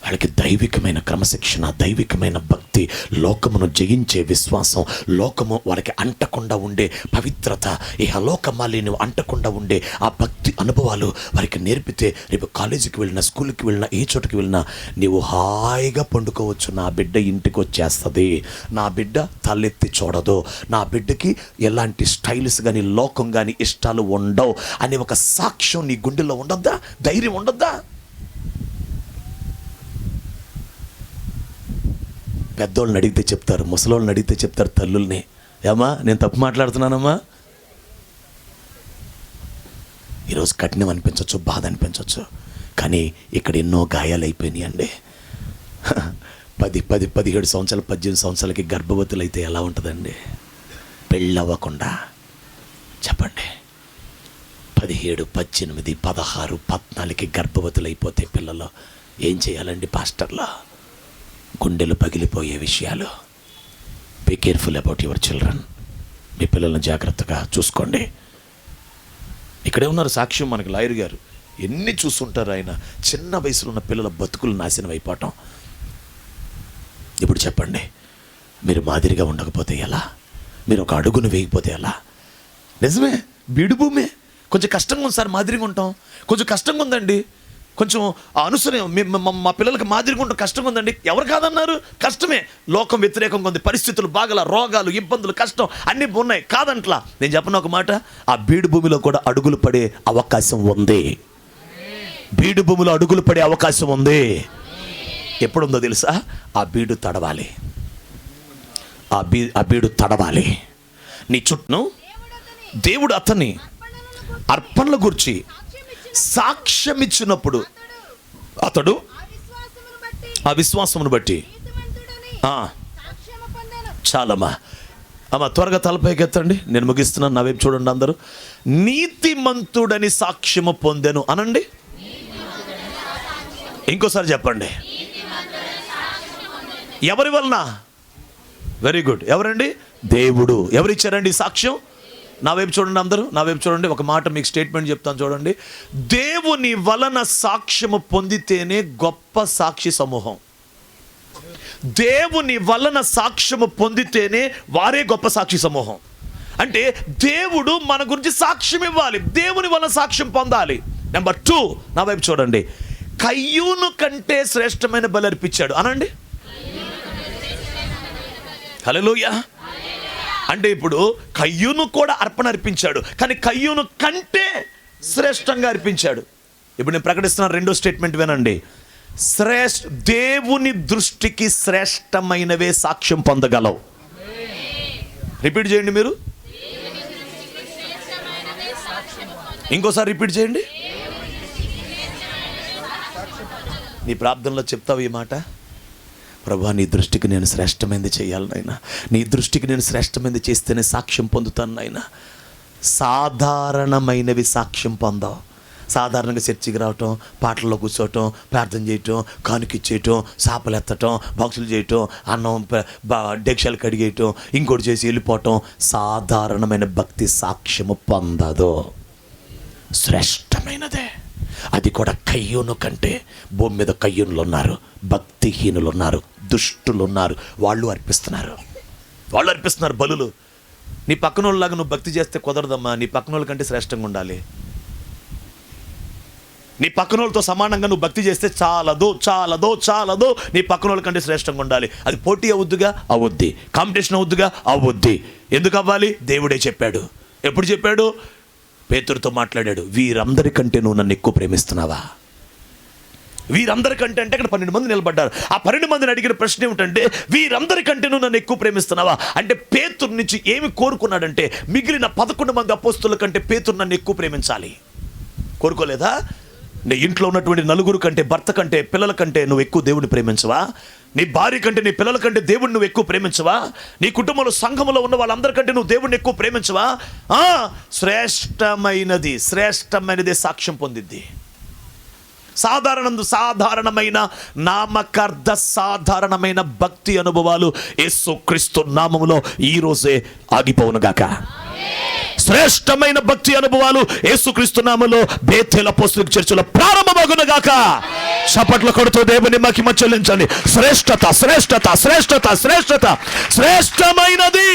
వాళ్ళకి దైవికమైన క్రమశిక్షణ, దైవికమైన భక్తి, లోకమును జయించే విశ్వాసం, లోకము వాళ్ళకి అంటకుండా ఉండే పవిత్రత, ఇహలోక మాలిన్యం అంటకుండా ఉండే ఆ భక్తి అనుభవాలు వారికి నేర్పితే రేపు కాలేజీకి వెళ్ళినా, స్కూల్కి వెళ్ళినా, ఏ చోటుకి వెళ్ళినా నీవు హాయిగా పండుకోవచ్చు. నా బిడ్డ ఇంటికి వచ్చేస్తుంది, నా బిడ్డ తలెత్తి చూడదు, నా బిడ్డకి ఎలాంటి స్టైల్స్ కానీ లోకం కానీ ఇష్టాలు ఉండవు అనే ఒక సాక్ష్యం నీ గుండెల్లో ఉండొద్దా? ధైర్యం ఉండొద్దా? పెద్దోళ్ళని అడిగితే చెప్తారు, ముసలోళ్ళని అడిగితే చెప్తారు తల్లుల్ని. ఏమా నేను తప్పు మాట్లాడుతున్నానమ్మా? ఈరోజు కఠినం అనిపించవచ్చు, బాధ అనిపించవచ్చు, కానీ ఇక్కడ ఎన్నో గాయాలు అయిపోయినాయి అండి. 17 సంవత్సరాలు 18 సంవత్సరాలకి గర్భవతులు అయితే ఎలా ఉంటుందండి? పెళ్ళవ్వకుండా చెప్పండి. 17, 18, 16, 14కి గర్భవతులు అయిపోతే పిల్లలు ఏం చేయాలండి పాస్టర్లో? గుండెలు పగిలిపోయే విషయాలు. Be careful about your children. మీ పిల్లలను జాగ్రత్తగా చూసుకోండి. ఇక్కడే ఉన్నారు సాక్ష్యం మనకి లాయర్ గారు. ఎన్ని చూస్తుంటారు ఆయన. చిన్న వయసులో ఉన్న పిల్లల బతుకులు నాశనం అయిపోవటం. ఇప్పుడు చెప్పండి, మీరు మాదిరిగా ఉండకపోతే ఎలా? మీరు ఒక అడుగును వేయకపోతే ఎలా? నిజమే, బీడు భూమే. కొంచెం కష్టంగా ఉంది సార్ మాదిరిగా ఉంటాం. కొంచెం కష్టంగా ఉందండి, కొంచెం అనుసరణ మా పిల్లలకి మాదిరిగా ఉండడం కష్టంగా ఉందండి. ఎవరు కాదన్నారు? కష్టమే. లోకం వ్యతిరేకంగా ఉంది, పరిస్థితులు బాగల, రోగాలు, ఇబ్బందులు, కష్టం అన్నీ ఉన్నాయి, కాదంట్లా. నేను చెప్పను ఒక మాట, ఆ బీడు భూమిలో కూడా అడుగులు పడే అవకాశం ఉంది. బీడు భూమిలో అడుగులు పడే అవకాశం ఉంది. ఎప్పుడుందో తెలుసా? ఆ బీడు తడవాలి. ఆ బీడు తడవాలి. నీ చుట్టూ దేవుడు అతన్ని అర్పణల గురించి సాక్ష్యం ఇచ్చినప్పుడు అతడు ఆ విశ్వాసమును బట్టి చాలమ్మా. అమ్మ త్వరగా తలపైకి ఎత్తండి, నేను ముగిస్తున్నాను. నా వైపు చూడండి అందరూ. నీతిమంతుడని సాక్ష్యము పొందెను అనండి. ఇంకోసారి చెప్పండి. ఎవరి వలన? Very good. ఎవరండి? దేవుడు. ఎవరిచ్చారండి సాక్ష్యం? నా వైపు చూడండి అందరూ, నా వైపు చూడండి. ఒక మాట మీకు స్టేట్మెంట్ చెప్తాను చూడండి. దేవుని వలన సాక్ష్యము పొందితేనే గొప్ప సాక్షి సమూహం. దేవుని వలన సాక్ష్యము పొందితేనే వారే గొప్ప సాక్షి సమూహం. అంటే దేవుడు మన గురించి సాక్ష్యం ఇవ్వాలి, దేవుని వలన సాక్ష్యం పొందాలి. నెంబర్ 2, నా వైపు చూడండి. కయ్యూను కంటే శ్రేష్టమైన బలి అర్పించాడు అనండి. హల్లెలూయా. అంటే ఇప్పుడు కయ్యూను కూడా అర్పణ అర్పించాడు, కానీ కయ్యూను కంటే శ్రేష్టంగా అర్పించాడు. ఇప్పుడు నేను ప్రకటిస్తున్న రెండో స్టేట్మెంట్ వినండి. దేవుని దృష్టికి శ్రేష్టమైనవే సాక్ష్యం పొందగలవు. రిపీట్ చేయండి మీరు. ఇంకోసారి రిపీట్ చేయండి. నీ ప్రార్థనలో చెప్తావు ఈ మాట. ప్రభా, నీ దృష్టికి నేను శ్రేష్టమైనది చేయాలి నాయనా. నీ దృష్టికి నేను శ్రేష్టమైనది చేస్తేనే సాక్ష్యం పొందుతాను నాయనా. సాధారణమైనవి సాక్ష్యం పొందావు. సాధారణంగా చర్చికి రావటం, పాటల్లో కూర్చోవటం, ప్రార్థన చేయటం, కానుకిచ్చేయటం, సాపలు ఎత్తటం, బాక్సులు చేయటం, అన్నం డెక్షలు కడిగేయటం, ఇంకోటి చేసి వెళ్ళిపోవటం, సాధారణమైన భక్తి సాక్ష్యము పొందదు. శ్రేష్టమైనదే. అది కూడా కయ్యూను కంటే. భూమి మీద కయ్యూనులు ఉన్నారు, భక్తిహీనులు ఉన్నారు, దుష్టులు ఉన్నారు. వాళ్ళు అర్పిస్తున్నారు బలులు. నీ పక్కన వాళ్ళలాగా నువ్వు భక్తి చేస్తే కుదరదమ్మా. నీ పక్కన వాళ్ళ కంటే శ్రేష్టంగా ఉండాలి. నీ పక్కన వాళ్ళతో సమానంగా నువ్వు భక్తి చేస్తే చాలదో నీ పక్కన వాళ్ళ కంటే శ్రేష్టంగా ఉండాలి. అది పోటీ అవుద్దుగా, అవుద్ది. కాంపిటీషన్ అవుద్దుగా, అవుద్ది. ఎందుకు అవ్వాలి? దేవుడే చెప్పాడు. ఎప్పుడు చెప్పాడు? పేతురుతో మాట్లాడాడు. వీరందరికంటే నువ్వు నన్ను ఎక్కువ ప్రేమిస్తున్నావా? వీరందరికంటే అంటే అక్కడ 12 మంది నిలబడ్డారు. ఆ 12 మందిని అడిగిన ప్రశ్న ఏమిటంటే, వీరందరికంటే నువ్వు నన్ను ఎక్కువ ప్రేమిస్తున్నావా అంటే పేతురు నుంచి ఏమి కోరుకున్నాడంటే, మిగిలిన 11 మంది అపోస్తుల కంటే పేతురు నన్ను ఎక్కువ ప్రేమించాలి. కోరుకోలేదా? నీ ఇంట్లో ఉన్నటువంటి నలుగురు కంటే, భర్త కంటే, పిల్లల కంటే నువ్వు ఎక్కువ దేవుడిని ప్రేమించవా? నీ భార్య కంటే, నీ పిల్లల కంటే దేవుడిని నువ్వు ఎక్కువ ప్రేమించవా? నీ కుటుంబంలో, సంఘంలో ఉన్న వాళ్ళందరికంటే నువ్వు దేవుడిని ఎక్కువ ప్రేమించవా? శ్రేష్టమైనదే సాక్ష్యం పొందిద్ది. సాధారణమైన నామకార్థ సాధారణమైన భక్తి అనుభవాలు యేసుక్రీస్తు నామములో ఈ రోజే ఆగిపోవునుగాక. శ్రేష్టమైన భక్తి అనుభవాలు యేసుక్రీస్తు నామములో బేతేల్ అపోస్తలిక్ చర్చిలో ప్రారంభమగునుగాక. చప్పట్లు కొడుతూ దేవుని మహిమ చెల్లించండి. శ్రేష్టమైనది.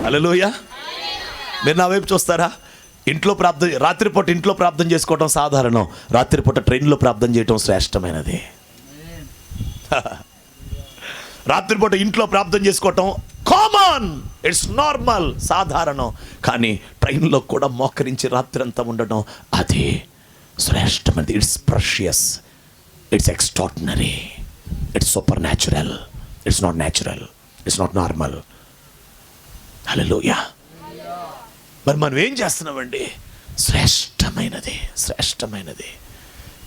హల్లెలూయా. మీరు నా వైపు చూస్తారా? ఇంట్లో ప్రార్థన, రాత్రిపూట ఇంట్లో ప్రార్థన చేసుకోవటం సాధారణం. రాత్రిపూట ట్రైన్లో ప్రార్థన చేయటం శ్రేష్టమైనది. రాత్రిపూట ఇంట్లో ప్రార్థన చేసుకోవటం కామన్, ఇట్స్ నార్మల్, సాధారణం. కానీ ట్రైన్లో కూడా మోకరించి రాత్రి అంతా ఉండటం అది శ్రేష్టమైనది. It's precious, it's extraordinary, it's supernatural, it's not natural, it's not normal. Hallelujah. మరి మనం ఏం చేస్తున్నామండి? శ్రేష్టమైనది.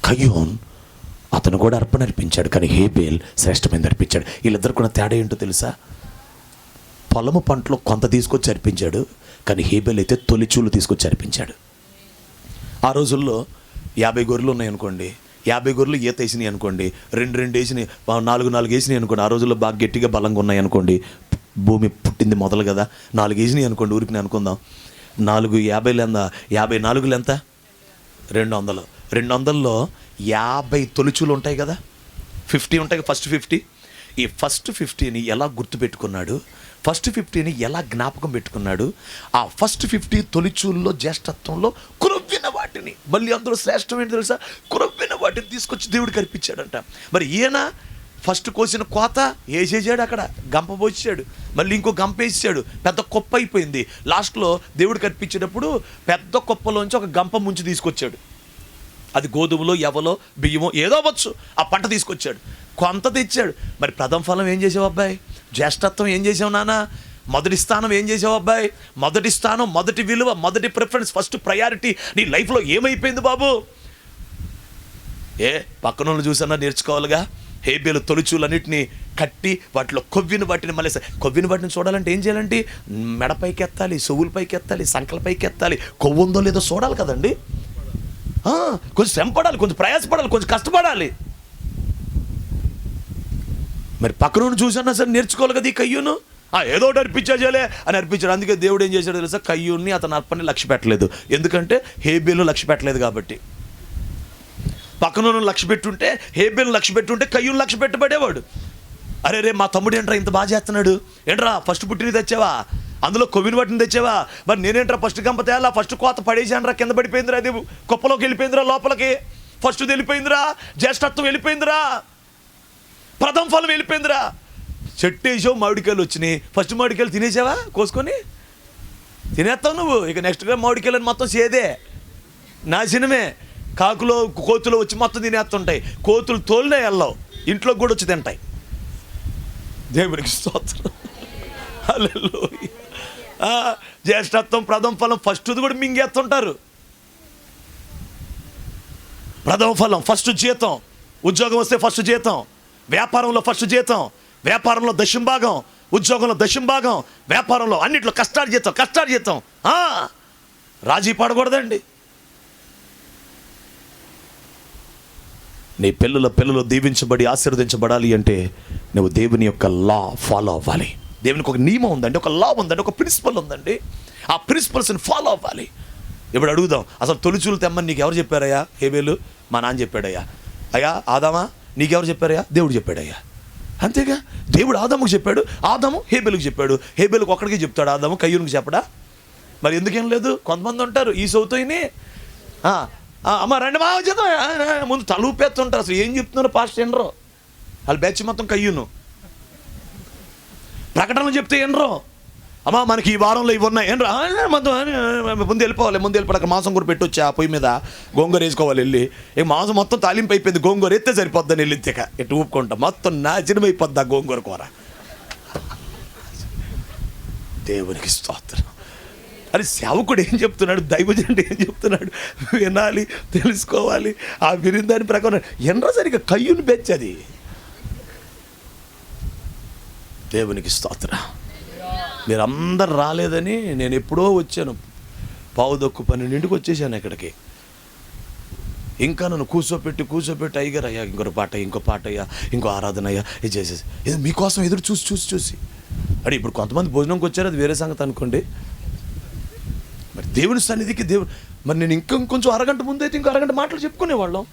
కయ్యూన్ అతను కూడా అర్పణ అర్పించాడు, కానీ హేబేల్ శ్రేష్టమైనది అర్పించాడు. వీళ్ళిద్దరు కూడా తేడా ఏంటో తెలుసా? పొలము పంటలో కొంత తీసుకొచ్చి అర్పించాడు, కానీ హేబేల్ అయితే తొలిచూలు తీసుకొచ్చి అర్పించాడు. ఆ రోజుల్లో 50 గొర్రెలు ఉన్నాయి అనుకోండి, 50 గొర్రెలు ఈత వేసినాయి అనుకోండి, 2 వేసినాయి, 4 వేసినాయి అనుకోండి. ఆ రోజుల్లో బాగా గట్టిగా బలంగా ఉన్నాయి అనుకోండి, భూమి పుట్టింది మొదలు కదా, 4 వేసినాయి అనుకోండి, ఊరికి నేను అనుకుందాం. 4 ఎంత? 54 ఎంత? 200. 200లో 50 తొలిచూలు ఉంటాయి కదా, 50 ఉంటాయి. ఫస్ట్ 50. ఈ ఫస్ట్ 50ని ఎలా గుర్తుపెట్టుకున్నాడు? ఫస్ట్ 50ని ఎలా జ్ఞాపకం పెట్టుకున్నాడు? ఆ ఫస్ట్ 50 తొలిచూల్లో జ్యేష్ఠత్వంలో కురవ్విన వాటిని, మళ్ళీ అందులో శ్రేష్టమైన తెలుసా, కురవ్విన వాటిని తీసుకొచ్చి దేవుడికి అర్పించాడంట. మరి ఈయన ఫస్ట్ కోసిన కోత వేసేసాడు, అక్కడ గంప పోసాడు, మళ్ళీ ఇంకో గంప వేసాడు, పెద్ద కుప్ప అయిపోయింది. లాస్ట్లో దేవుడికి అర్పించేటప్పుడు పెద్ద కుప్పలోంచి ఒక గంప ముంచి తీసుకొచ్చాడు. అది గోధుమలో, ఎవలో, బియ్యమో ఏదో అవ్వచ్చు, ఆ పంట తీసుకొచ్చాడు, కొంత తెచ్చాడు. మరి ప్రథమ ఫలం ఏం చేసావు అబ్బాయి? జ్యేష్ఠత్వం ఏం చేసావు నాన్న? మొదటి స్థానం ఏం చేసావు అబ్బాయి? మొదటి స్థానం, మొదటి విలువ, మొదటి ప్రిఫరెన్స్, ఫస్ట్ ప్రయారిటీ నీ లైఫ్లో ఏమైపోయింది బాబు? పక్కన చూసన్నా నేర్చుకోవాలిగా. హేబేలు తొలిచూలన్నింటినీ కట్టి వాటిలో కొవ్విని బట్టిని మళ్ళీ కొవ్విని బట్టిని చూడాలంటే ఏం చేయాలంటే మెడపైకి ఎత్తాలి, చెవులపైకి ఎత్తాలి, సంకలపైకి ఎత్తాలి, కొవ్వు ఉందో లేదో చూడాలి కదండి. కొంచెం శ్రమ పడాలి, కొంచెం ప్రయాసపడాలి, కొంచెం కష్టపడాలి. మరి పక్కన చూసన్నా సరే నేర్చుకోవాలి కదా ఈ కయ్యూను. ఏదో ఒకటి అర్పించాలే అని అర్పించాడు. అందుకే దేవుడు ఏం చేశాడు తెలుసా, కయ్యూని అతను అర్పణని లక్ష్య పెట్టలేదు. ఎందుకంటే హేబేలు లక్ష్య పెట్టలేదు కాబట్టి. పక్కన లక్ష్య పెట్టుంటే, హేబేలు లక్ష్య పెట్టుంటే కయ్యూని లక్ష్య పెట్టబడేవాడు. అరే రే మా తమ్ముడు ఏంట్రా ఇంత బాగా చేస్తున్నాడు, ఏంట్రా ఫస్ట్ పుట్టిని తెచ్చావా, అందులో కొవ్విని బట్టిని తెచ్చావా, మరి నేనేంట్రా ఫస్ట్ గంప తేలా, ఫస్ట్ కోత పడేసానరా, కింద పడిపోయిందిరా, అది కుప్పలోకి వెళ్ళిపోయిందిరా, లోపలికి ఫస్ట్ వెళ్ళిపోయిందిరా, జ్యేష్ఠత్వం వెళ్ళిపోయిందిరా, ప్రథమ ఫలం వెళ్ళిపోయిందిరా. చెట్టు వేసావు, మామిడికాయలు వచ్చినాయి, ఫస్ట్ మామిడికాయలు తినేసావా, కోసుకొని తినేస్తావు నువ్వు. ఇక నెక్స్ట్గా మామిడికాయలు మొత్తం సేదే, నాశనమే. కాకులో కోతులు వచ్చి మొత్తం తినేస్తుంటాయి, కోతులు తోలినే వెళ్ళవు, ఇంట్లోకి కూడా వచ్చి తింటాయి. దేవునికి స్తోత్రం, హల్లెలూయా. జ్యేష్ఠత్వం, ప్రథమ ఫలం ఫస్ట్ది కూడా మింగేస్తుంటారు. ప్రథమ ఫలం ఫస్ట్ జీతం, ఉద్యోగం వస్తే ఫస్ట్ జీతం, వ్యాపారంలో ఫస్ట్ జీతం, వ్యాపారంలో దశంభాగం, ఉద్యోగంలో దశంభాగం, వ్యాపారంలో అన్నిట్లో కష్టాలు జీతం. రాజీ పడకూడదండి. నీ పిల్లలు దీవించబడి ఆశీర్వదించబడాలి అంటే నువ్వు దేవుని యొక్క లా ఫాలో అవ్వాలి. దేవునికి ఒక నియమం ఉందండి, ఒక లా ఉందండి, ఒక ప్రిన్సిపల్ ఉందండి. ఆ ప్రిన్సిపల్స్ని ఫాలో అవ్వాలి. ఇప్పుడు అడుగుదాం, అసలు తొలిచూలు తెమ్మని నీకు ఎవరు చెప్పారయ్యా? హేబేలు మా నాన్న చెప్పాడయ్యా. అయ్యా ఆదామా నీకెవరు చెప్పారయ్యా? దేవుడు చెప్పాడయ్యా. అంతేగా, దేవుడు ఆదాముకు చెప్పాడు, ఆదాము హేబేలుకు చెప్పాడు. హేబేలుకు ఒక్కడికి చెప్తాడు, ఆదాము కయ్యూనికి చెప్పడా? మరి ఎందుకేం లేదు? కొంతమంది ఉంటారు ఈ సౌతోయిని అమ్మ రండి మా చేద్దాం ముందు తలూపేస్తుంటారు. అసలు ఏం చెప్తున్నారు పాస్టర్ ఎనరో, వాళ్ళ బ్యాచ్ మొత్తం కయ్యూను. ప్రకటనలు చెప్తే ఎనరో, అమ్మ మనకి ఈ వారంలో ఇవి ఉన్నాయి ఎనరా, ముందు వెళ్ళిపోవాలి అక్కడ మాంసం కూర పెట్టొచ్చా పొయ్యి మీద, గోంగూర వేసుకోవాలి వెళ్ళి. ఇక మాంసం మొత్తం తాలింపు అయిపోయింది, గోంగూర ఎత్తే సరిపోద్దని వెళ్ళితే ఇట్లా ఊపుకుంటా మొత్తం నాశనం అయిపోద్ది ఆ గోంగూర కూర. దేవునికి స్తోత్రం. అరే సేవకుడు ఏం చెప్తున్నాడు, దైవజనుడు ఏం చెప్తున్నాడు వినాలి, తెలుసుకోవాలి. ఆ విని దాని ప్రకారం ఎనరా సరిగ్గా కయ్యూని బెచ్చది. దేవునికి స్తోత్రం. మీరందరు రాలేదని నేను ఎప్పుడో వచ్చాను, 11:12 వచ్చేసాను ఇక్కడికి. ఇంకా నన్ను కూర్చోపెట్టి అయ్యగారు అయ్యా ఇంకో పాట అయ్యా, ఇంకో ఆరాధన అయ్యా, ఇది చేసేసి ఇది మీకోసం ఎదురు చూసి అంటే ఇప్పుడు కొంతమంది భోజనంకి వచ్చారు, అది వేరే సంగతి అనుకోండి. మరి దేవుని సన్నిధికి మరి నేను ఇంకొంచెం అరగంట ముందు అయితే ఇంకో అరగంట మాటలు చెప్పుకునేవాళ్ళం.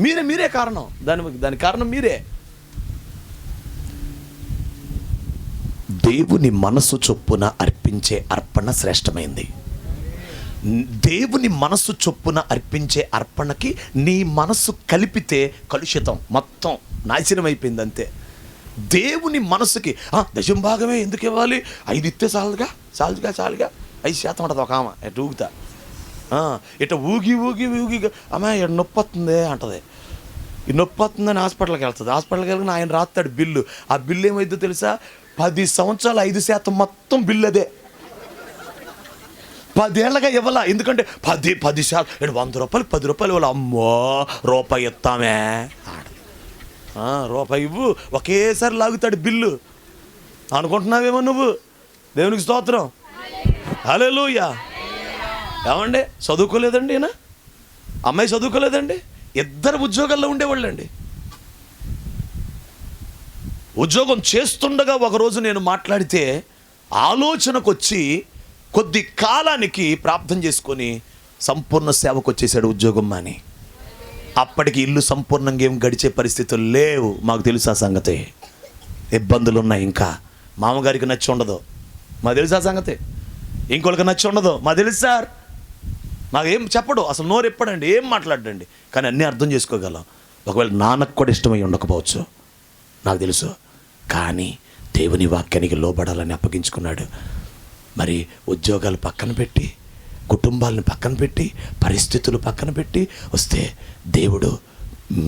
మీరే కారణం, దాని కారణం మీరే. దేవుని మనసు చొప్పున అర్పించే అర్పణ శ్రేష్టమైంది. దేవుని మనసు చొప్పున అర్పించే అర్పణకి నీ మనసు కలిపితే కలుషితం, మొత్తం నాశనం అయిపోయింది అంతే. దేవుని మనసుకి దశంభాగమే ఎందుకు ఇవ్వాలి, 5 ఇస్తే చాలుగా 5% ఉంటుంది ఒక ఆమె ఎటు ఊగుతా ఇట ఊగి అమ్మ ఇక్కడ నొప్పి వస్తుంది అంటది. ఈ నొప్పి వస్తుందని హాస్పిటల్కి వెళ్ళి ఆయన రాస్తాడు బిల్లు. ఆ బిల్లు ఏమైందో తెలుసా, 10 సంవత్సరాలు 5% మొత్తం బిల్లు అదే. 10 ఏళ్ళగా ఇవ్వాల, ఎందుకంటే 10% 100 రూపాయలు 10 రూపాయలు ఇవ్వాలి. అమ్మో రూపాయి ఇస్తామే, రూపాయి ఇవ్వు, ఒకేసారి లాగుతాడు బిల్లు. అనుకుంటున్నావేమో నువ్వు. దేవునికి స్తోత్రం, హల్లెలూయా. ఏమండి చదువుకోలేదండి, ఈయన అమ్మాయి చదువుకోలేదండి, 2 ఉద్యోగాల్లో ఉండేవాళ్ళండి. ఉద్యోగం చేస్తుండగా ఒకరోజు నేను మాట్లాడితే ఆలోచనకు వచ్చి కొద్ది కాలానికి ప్రార్థన చేసుకొని సంపూర్ణ సేవకు వచ్చేసాడు ఉద్యోగం అని. అప్పటికి ఇల్లు సంపూర్ణంగా ఏం గడిచే పరిస్థితులు లేవు. మాకు తెలుసు ఆ సంగతి. ఇబ్బందులు ఉన్నాయి. ఇంకా మామగారికి నచ్చి ఉండదు, మాకు తెలుసు ఆ సంగతి. ఇంకొకరికి నచ్చి ఉండదు, మాకు తెలుసు సార్. మాకేం చెప్పడు, అసలు నోరు ఎప్పడండి, ఏం మాట్లాడండి, కానీ అన్నీ అర్థం చేసుకోగలం. ఒకవేళ నాన్నకు కూడా ఇష్టమై ఉండకపోవచ్చు, నాకు తెలుసు. కానీ దేవుని వాక్యానికి లోబడాలని అప్పగించుకున్నాడు. మరి ఉద్యోగాలు పక్కన పెట్టి, కుటుంబాలను పక్కన పెట్టి, పరిస్థితులు పక్కన పెట్టి వస్తే దేవుడు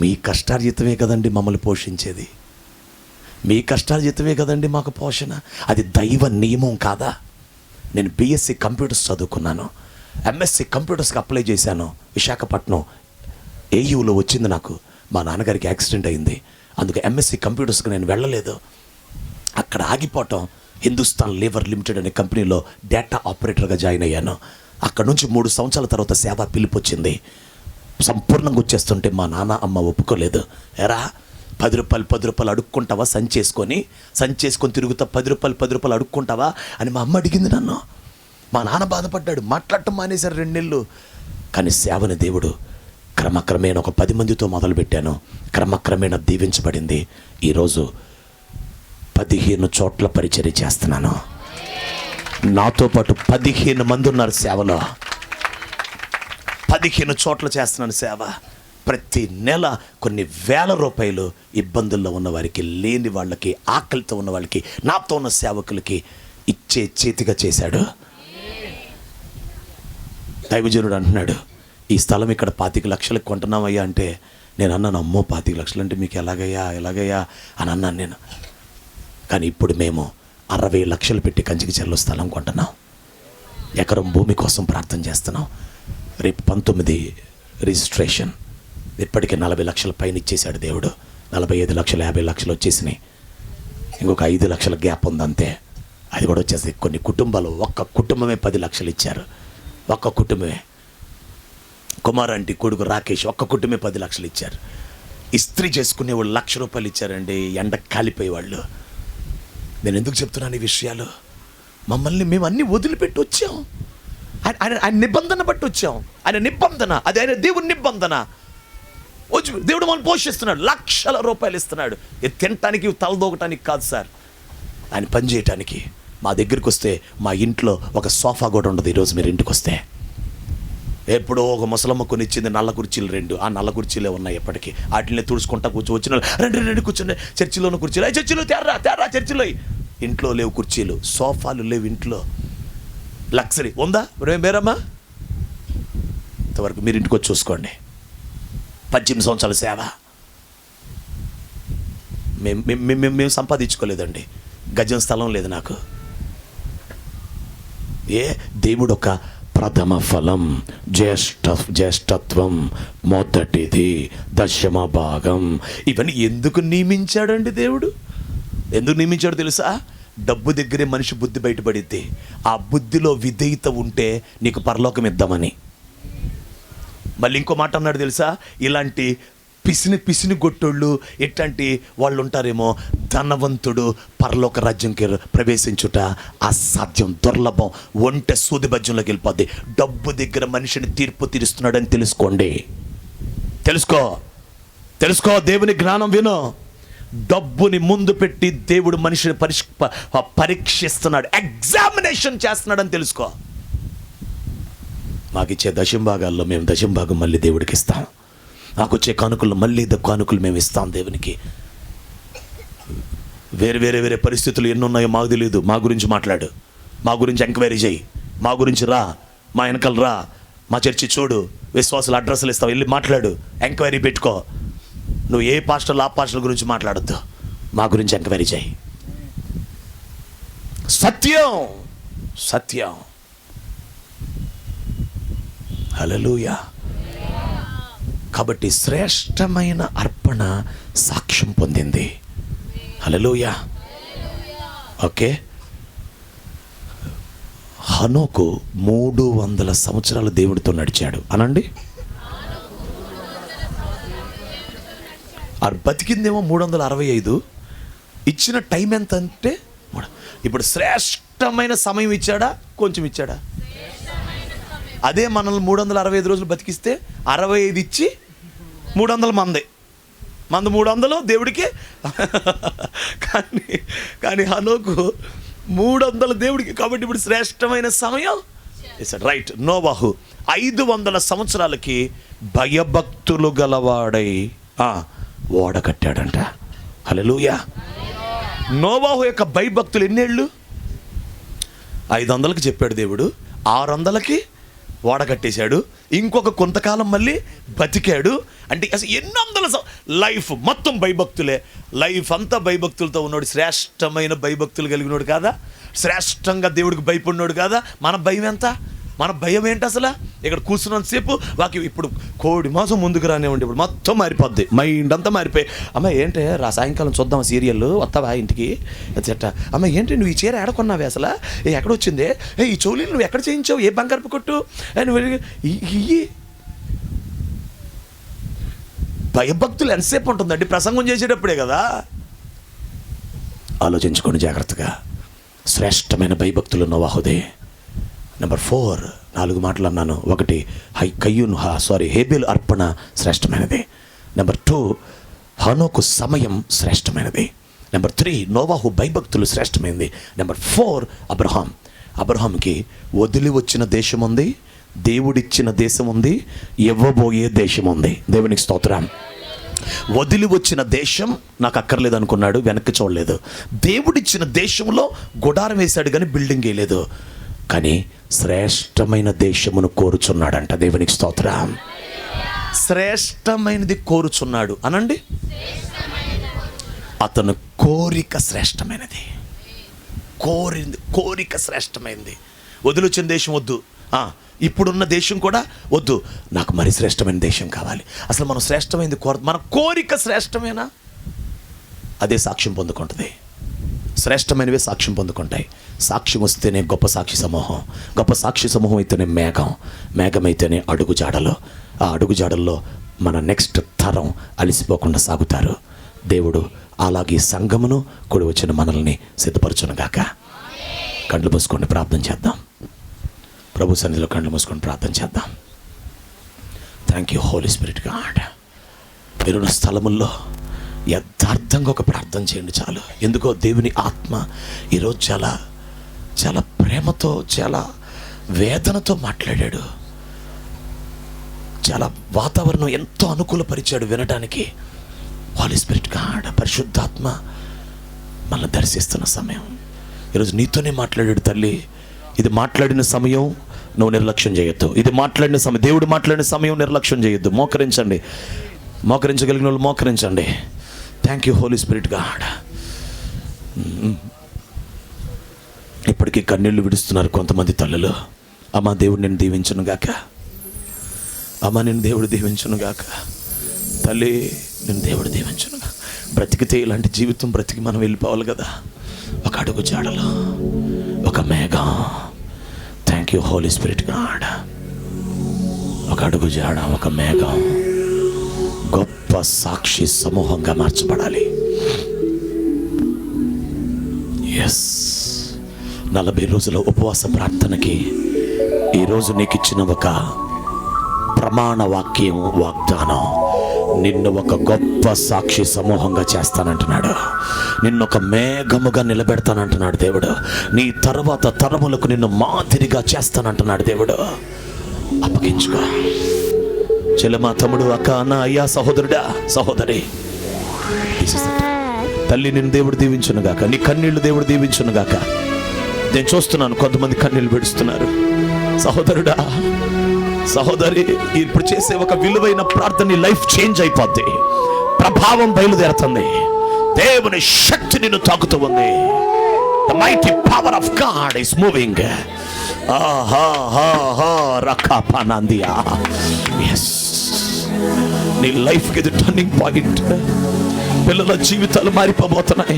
మీ కష్టార్జితమే కదండి మమ్మల్ని పోషించేది, మీ కష్టార్జితమే కదండి మాకు పోషణ. అది దైవ నియమం కాదా? నేను బీఎస్సీ కంప్యూటర్స్ చదువుకున్నాను, ఎంఎస్సీ కంప్యూటర్స్కి అప్లై చేశాను. విశాఖపట్నం ఏయూలో వచ్చింది నాకు. మా నాన్నగారికి యాక్సిడెంట్ అయింది. అందుకే ఎంఎస్సి కంప్యూటర్స్కి నేను వెళ్ళలేదు. అక్కడ ఆగిపోవటం, హిందుస్థాన్ లీవర్ లిమిటెడ్ అనే కంపెనీలో డేటా ఆపరేటర్గా జాయిన్ అయ్యాను. అక్కడ నుంచి 3 సంవత్సరాల తర్వాత సేవా పిలుపు వచ్చింది. సంపూర్ణంగా వచ్చేస్తుంటే మా నాన్న అమ్మ ఒప్పుకోలేదు. ఎరా 10 రూపాయలు అడుక్కుంటావా, సంచేసుకొని తిరుగుతా 10 రూపాయలు అడుక్కుంటావా అని మా అమ్మ అడిగింది నన్ను. మా నాన్న బాధపడ్డాడు, మాట్లాడటం మానేశారు 2 నెలలు. కానీ సేవని దేవుడు క్రమక్రమేణా ఒక 10 మందితో మొదలుపెట్టాను. క్రమక్రమేణా దీవించబడింది. ఈరోజు 15 చోట్ల పరిచర్య చేస్తున్నాను. నాతో పాటు 15 మంది ఉన్నారు సేవలో. 15 చోట్ల చేస్తున్నాను సేవ. ప్రతి నెల కొన్ని వేల రూపాయలు ఇబ్బందుల్లో ఉన్న వారికి, లేని వాళ్ళకి, ఆకలితో ఉన్న వాళ్ళకి, నాతో ఉన్న సేవకులకి ఇచ్చే చేతిగా చేశాడు. దైవజనుడు అంటున్నాడు, ఈ స్థలం ఇక్కడ 25 లక్షలకు కొంటున్నామయ్యా అంటే నేను అన్నాను, అమ్మో 25 లక్షలు అంటే మీకు ఎలాగయ్యా అని అన్నాను నేను. కానీ ఇప్పుడు మేము 60 లక్షలు పెట్టి కంచికిచర్లో స్థలం కొంటున్నాం. ఎకరం భూమి కోసం ప్రార్థన చేస్తున్నాం. రేపు 19 రిజిస్ట్రేషన్. ఇప్పటికే 40 లక్షల పైన ఇచ్చేశాడు దేవుడు. 45 లక్షలు 50 లక్షలు వచ్చేసినాయి. ఇంకొక 5 లక్షల గ్యాప్ ఉంది అంతే. అది కూడా వచ్చేసి కొన్ని కుటుంబాలు, ఒక్క కుటుంబమే 10 లక్షలు ఇచ్చారు. ఒక్క కుటుంబమే. కుమార్ ఆంటీ కొడుకు రాకేష్ ఒక్క కుటుంబమే 10 లక్షలు ఇచ్చారు. ఇస్త్రీ చేసుకునే వాళ్ళు 1,00,000 రూపాయలు ఇచ్చారండి. ఎండ కాలిపోయేవాళ్ళు. నేను ఎందుకు చెప్తున్నాను ఈ విషయాలు? మమ్మల్ని మేము అన్నీ వదిలిపెట్టి వచ్చాం. ఆయన నిబంధన బట్టి వచ్చాం. ఆయన నిబంధన, అది ఆయన దేవుని నిబంధన. దేవుడు మనల్ని పోషిస్తున్నాడు, 1,00,000 రూపాయలు ఇస్తున్నాడు. ఇది తినటానికి, తలదోగటానికి కాదు సార్, ఆయన పని చేయటానికి. మా దగ్గరికి వస్తే మా ఇంట్లో ఒక సోఫా కూడా ఉండదు. ఈరోజు మీరు ఇంటికి వస్తే ఎప్పుడో ఒక ముసలమ్మ కొని ఇచ్చింది నల్ల కుర్చీలు 2. ఆ నల్ల కుర్చీలే ఉన్నాయి ఎప్పటికీ. వాటిని తుడుచుకుంటా వచ్చిన రెండు కూర్చుండే. చర్చిలోని కుర్చీలు, చర్చిలో తేరా చర్చిలో. ఇంట్లో లేవు కుర్చీలు, సోఫాలు లేవు ఇంట్లో. లగ్జరీ ఉందా మేరమ్మా? ఇంతవరకు మీరు ఇంటికి వచ్చి చూసుకోండి. 18 సంవత్సరాల సేవ మేము సంపాదించుకోలేదండి. గజం స్థలం లేదు నాకు. దేవుడు ఒక ప్రథమ ఫలం, జ్యేష్ఠత్వం, మొదటిది, 10వ భాగం, ఇవన్నీ ఎందుకు నియమించాడండి దేవుడు? ఎందుకు నియమించాడు తెలుసా? డబ్బు దగ్గరే మనిషి బుద్ధి బయటపడిద్ది. ఆ బుద్ధిలో విధేయత ఉంటే నీకు పరలోకం ఇద్దామని. మళ్ళీ ఇంకో మాట అన్నాడు తెలుసా? ఇలాంటి పిసిని గొట్టోళ్ళు ఎట్లాంటి వాళ్ళు ఉంటారేమో, ధనవంతుడు పరలోక రాజ్యంకి ప్రవేశించుట అసాధ్యం, దుర్లభం, ఒంటె సూదిబజ్యంలోకి వెళ్ళిపోద్ది. డబ్బు దగ్గర మనిషిని తీర్పు తీరుస్తున్నాడని తెలుసుకోండి. తెలుసుకో దేవుని జ్ఞానం విను. డబ్బుని ముందు పెట్టి దేవుడు మనిషిని పరీక్షిస్తున్నాడు, ఎగ్జామినేషన్ చేస్తున్నాడని తెలుసుకో. మాకిచ్చే 10వ భాగాల్లో మేము 10వ భాగం మళ్ళీ దేవుడికి ఇస్తాం. నాకు వచ్చే కానుకలు మళ్ళీ కానుకలు మేము ఇస్తాం దేవునికి. వేరే పరిస్థితులు ఎన్ని ఉన్నాయో మాకు తెలియదు. మా గురించి మాట్లాడు, మా గురించి ఎంక్వైరీ చేయి, మా గురించి రా, మా వెనకాల రా, మా చర్చి చూడు, విశ్వాసాల అడ్రస్లు ఇస్తావు, వెళ్ళి మాట్లాడు, ఎంక్వైరీ పెట్టుకో. నువ్వు ఏ పాస్టర్లు ఆ పాస్టర్ల గురించి మాట్లాడొద్దు, మా గురించి ఎంక్వైరీ చేయి. సత్యం. హల్లెలూయా. కాబట్టి శ్రేష్టమైన అర్పణ సాక్ష్యం పొందింది. హల్లెలూయా. ఓకే. హనోకు 300 సంవత్సరాలు దేవుడితో నడిచాడు అనండి. బతికిందేమో 365. ఇచ్చిన టైం ఎంత అంటే, ఇప్పుడు శ్రేష్టమైన సమయం ఇచ్చాడా, కొంచెం ఇచ్చాడా? అదే మనల్ని 365 రోజులు బతికిస్తే 65 ఇచ్చి 300 మంది 300 దేవుడికి. కానీ హనోకు 300 దేవుడికి. కాబట్టి ఇప్పుడు శ్రేష్టమైన సమయం రైట్. నోవాహు 500 సంవత్సరాలకి భయభక్తులు గలవాడై ఓడ కట్టాడంట. హల్లెలూయా. నోవాహు యొక్క భయభక్తులు ఎన్నేళ్ళు? 500కి చెప్పాడు దేవుడు, 600కి ఓడ కట్టేశాడు. ఇంకొక కొంతకాలం మళ్ళీ బతికాడు. అంటే అసలు 800 లైఫ్ మొత్తం భయభక్తులే. లైఫ్ అంతా భయభక్తులతో ఉన్నాడు. శ్రేష్టమైన భయభక్తులు కలిగినోడు కాదా? శ్రేష్టంగా దేవుడికి భయపడినోడు కాదా? మన భయం ఎంత? మన భయం ఏంటి అసలు? ఇక్కడ కూర్చున్నంతసేపు వాకి ఇప్పుడు కోడి మాసం ముందుకు రానివ్వండి, ఇప్పుడు మొత్తం మారిపోద్ది, మైండ్ అంతా మారిపోయి, అమ్మ ఏంటి సాయంకాలం చూద్దాం సీరియల్, వస్తావా ఇంటికి ఎట్ట, అమ్మ ఏంటి నువ్వు ఈ చీర ఎడకొన్నావే అసలు, ఎక్కడొచ్చిందే, ఈ చోళీలు నువ్వు ఎక్కడ చేయించావు, ఏ బంగారపు కొట్టు నువ్వు ఇయ్యి. భయభక్తులు ఎంతసేపు ఉంటుందండి? ప్రసంగం చేసేటప్పుడే కదా. ఆలోచించుకోండి జాగ్రత్తగా. శ్రేష్టమైన భయభక్తులు నోవాహుదే. నెంబర్ 4, 4 మాటలు అన్నాను. 1 హేబేలు అర్పణ శ్రేష్టమైనది. నెంబర్ 2 హనోకు సమయం శ్రేష్టమైనది. నెంబర్ 3 నోవాహు భయభక్తులు శ్రేష్టమైనది. నెంబర్ 4 అబ్రహాంకి వదిలి వచ్చిన దేశం ఉంది, దేవుడిచ్చిన దేశం ఉంది, ఇవ్వబోయే దేశం ఉంది. దేవునికి స్తోత్రం. వదిలి వచ్చిన దేశం నాకు అక్కర్లేదు అనుకున్నాడు, వెనక్కి చూడలేదు. దేవుడిచ్చిన దేశంలో గుడారం వేశాడు కానీ బిల్డింగ్ వేయలేదు. కానీ శ్రేష్టమైన దేశమును కోరుచున్నాడంట. దేవునికి స్తోత్రం. శ్రేష్టమైనది కోరుచున్నాడు అనండి. అతను కోరిక శ్రేష్టమైనది. కోరిక శ్రేష్టమైనది. వదిలొచ్చిన దేశం వద్దు, ఇప్పుడున్న దేశం కూడా వద్దు, నాకు మరి శ్రేష్టమైన దేశం కావాలి. అసలు మనం శ్రేష్టమైనది మన కోరిక శ్రేష్టమేనా? అదే సాక్ష్యం పొందుకుంటుంది. శ్రేష్టమైనవే సాక్ష్యం పొందుకుంటాయి. సాక్ష్యం వస్తేనే గొప్ప సాక్షి సమూహం, గొప్ప సాక్షి సమూహం అయితేనే మేఘం అయితేనే అడుగుజాడలో, ఆ అడుగుజాడల్లో మన నెక్స్ట్ తరం అలసిపోకుండా సాగుతారు. దేవుడు అలాగే సంఘమును కూడి వచ్చిన మనల్ని సిద్ధపరచునుగాక. కళ్ళు మూసుకొని ప్రార్థన చేద్దాం. ప్రభు సన్నిధిలో కళ్ళు మూసుకొని ప్రార్థన చేద్దాం. Thank you Holi spirit God. మీరున్న స్థలముల్లో యథార్థంగా ఒక ప్రార్థన చేయండి చాలు. ఎందుకో దేవుని ఆత్మ ఈరోజు చాలా చాలా ప్రేమతో, చాలా వేదనతో మాట్లాడాడు. చాలా వాతావరణం ఎంతో అనుకూలపరిచాడు వినడానికి. హోలీ స్పిరిట్ గాడ్, పరిశుద్ధాత్మ మనల్ని దర్శిస్తున్న సమయం. ఈరోజు నీతోనే మాట్లాడాడు తల్లి. ఇది మాట్లాడిన సమయం నువ్వు నిర్లక్ష్యం చేయొద్దు. ఇది మాట్లాడిన సమయం, దేవుడు మాట్లాడిన సమయం నిర్లక్ష్యం చేయొద్దు. మోకరించండి. మోకరించగలిగిన వాళ్ళు మోకరించండి. Thank you Holi spirit God. ఇప్పటికీ కన్నీళ్లు విడుస్తున్నారు కొంతమంది తల్లులు. అమ్మా దేవుడు నేను దీవించును గాక, అమ్మా నేను దేవుడు దీవించును గాక, తల్లి నేను దేవుడు దీవించును. బ్రతికితే ఇలాంటి జీవితం బ్రతికి మనం వెళ్ళిపోవాలి కదా. ఒక అడుగు జాడలో ఒక మేఘం. Thank you Holi spirit God. ఒక అడుగు జాడ, ఒక మేఘం గొప్ప సాక్షి సమూహంగా మార్చబడాలి. ఎస్, 40 రోజుల ఉపవాస ప్రార్థనకి ఈరోజు నీకు ఇచ్చిన ఒక ప్రమాణ వాక్యం, వాగ్దానం, నిన్ను ఒక గొప్ప సాక్షి సమూహంగా చేస్తానంటున్నాడు. నిన్ను ఒక మేఘముగా నిలబెడతానంటున్నాడు దేవుడు. నీ తర్వాత తరములకు నిన్ను మాదిరిగా చేస్తానంటున్నాడు దేవుడు. అప్పగించుకో చెల్లెమా, తమ్ముడు, అక్క, అన్న, అయ్యా, సహోదరుడా, సహోదరి, తల్లి నిన్ను దేవుడు దీవించునుగాక. నీ కన్నీళ్లు దేవుడు దీవించునుగాక. నేను చూస్తున్నాను కొంతమంది కన్నీళ్లు పెడుస్తున్నారు. సహోదరుడా, సహోదరి, ఇప్పుడు చేసే ఒక విలువైన ప్రార్థన లైఫ్ చేంజ్ అయిపోద్ది. ప్రభావం బయలుదేరుతుంది. దేవుని శక్తి నిన్ను తాకుతూ ఉంది. The mighty power of God is moving. Yes, నీ లైఫ్కి ఇది టర్నింగ్ పాయింట్. పిల్లల జీవితాలు మారిపోబోతున్నాయి.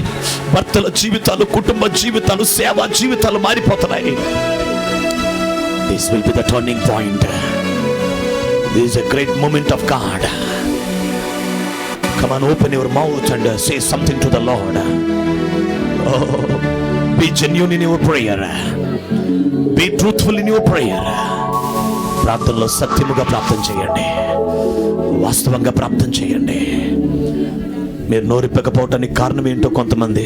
భర్తల జీవితాలు, కుటుంబ జీవితాలు, సేవా జీవితాలు మారిపోతున్నాయి. This will be the turning point. This is a great moment of God. Come on, open your mouth and say something to the Lord. Oh, be genuine in your prayer. Be truthful in your prayer. ప్రార్థనలో సత్యముగా ప్రార్థన చేయండి. వాస్తవంగా ప్రార్థన చేయండి. మీరు నోరిప్పకపోవటానికి కారణం ఏంటో కొంతమంది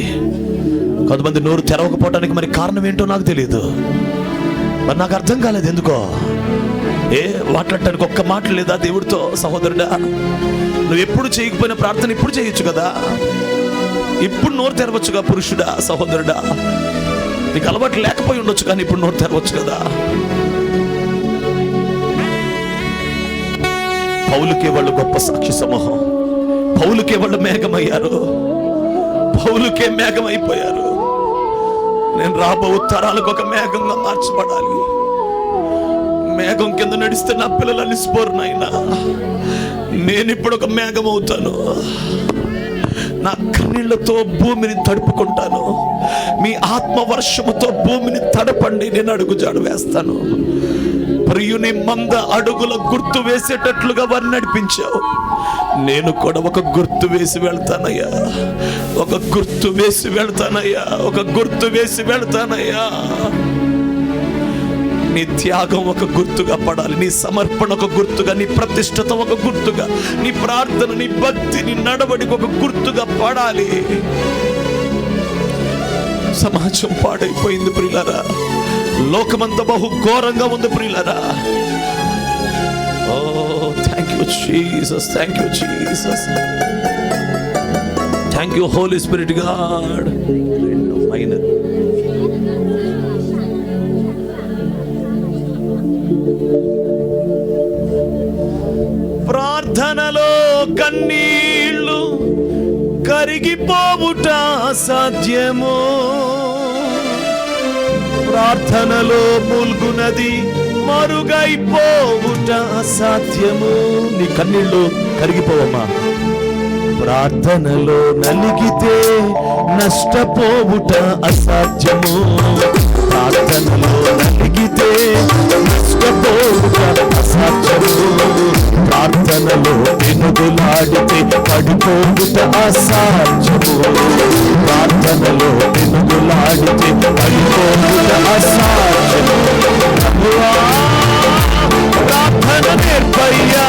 నోరు తెరవకపోవటానికి మరి కారణం ఏంటో నాకు తెలియదు. మరి నాకు అర్థం కాలేదు ఎందుకో. మాట్లాడటానికి ఒక్క మాట లేదా దేవుడితో? సహోదరుడా, నువ్వు ఎప్పుడు చేయకపోయిన ప్రార్థన ఇప్పుడు చేయొచ్చు కదా. ఇప్పుడు నోరు తెరవచ్చుగా. పురుషుడా, సహోదరుడా, నీకు అలవాటు లేకపోయి ఉండొచ్చు కానీ ఇప్పుడు నోరు తెరవచ్చు కదా. పౌలుకే వాళ్ళు గొప్ప సాక్షి సమూహం. పౌలుకే వాళ్ళు మేఘమయ్యారు. పౌలుకే మేఘమైపోయారు. నేను రాబో తరాలకు ఒక మేఘంగా మార్చబడాలి. మేఘం కింద నడిస్తే నా పిల్లలు అలిసిపోరు నాయనా. నేను ఇప్పుడు ఒక మేఘం అవుతాను. నా కన్నీళ్లతో భూమిని తడుపుకుంటాను. మీ ఆత్మ వర్షముతో భూమిని తడపండి, నేను అడుగుజాడు వేస్తాను. ప్రియుని మంద అడుగుల గుర్తు వేసేటట్లుగా వారిని నడిపించావు. నేను కూడా ఒక గుర్తు వేసి వెళ్తానయ్యా, ఒక గుర్తు వేసి వెళ్తానయ్యా, ఒక గుర్తు వేసి వెళ్తానయ్యా. నీ త్యాగం ఒక గుర్తుగా పడాలి, నీ సమర్పణ ఒక గుర్తుగా, నీ ప్రతిష్టత ఒక గుర్తుగా, నీ ప్రార్థన, నీ భక్తి, నీ నడవడికి ఒక గుర్తుగా పడాలి. సమాజం పాడైపోయింది ప్రియులారా, లోకమంతా బహు ఘోరంగా ఉంది ప్రియులారా. Oh thank you Jesus, thank you Jesus, thank you Holi spirit God. ప్రార్థనలో కన్నీళ్ళు కరిగిపోవుట అసాధ్యము, ప్రార్థనలో మూల్గునది మరుగైపోవుట అసాధ్యము. నీ కన్నీళ్ళు కరిగిపోవమ్మా. ప్రార్థనలో నలిగితే నష్టపోవుట అసాధ్యము, ప్రార్థనలో నలిగితే నష్టపోవుట అసాధ్యము, ప్రార్థనలో వెనుగులాడితే పడిపోవుట అసాధ్యము, ప్రార్థనలో వెనుగులాడితే పడిపోవుట అసాధ్యము. ప్రార్థన నేర్పయ్యా,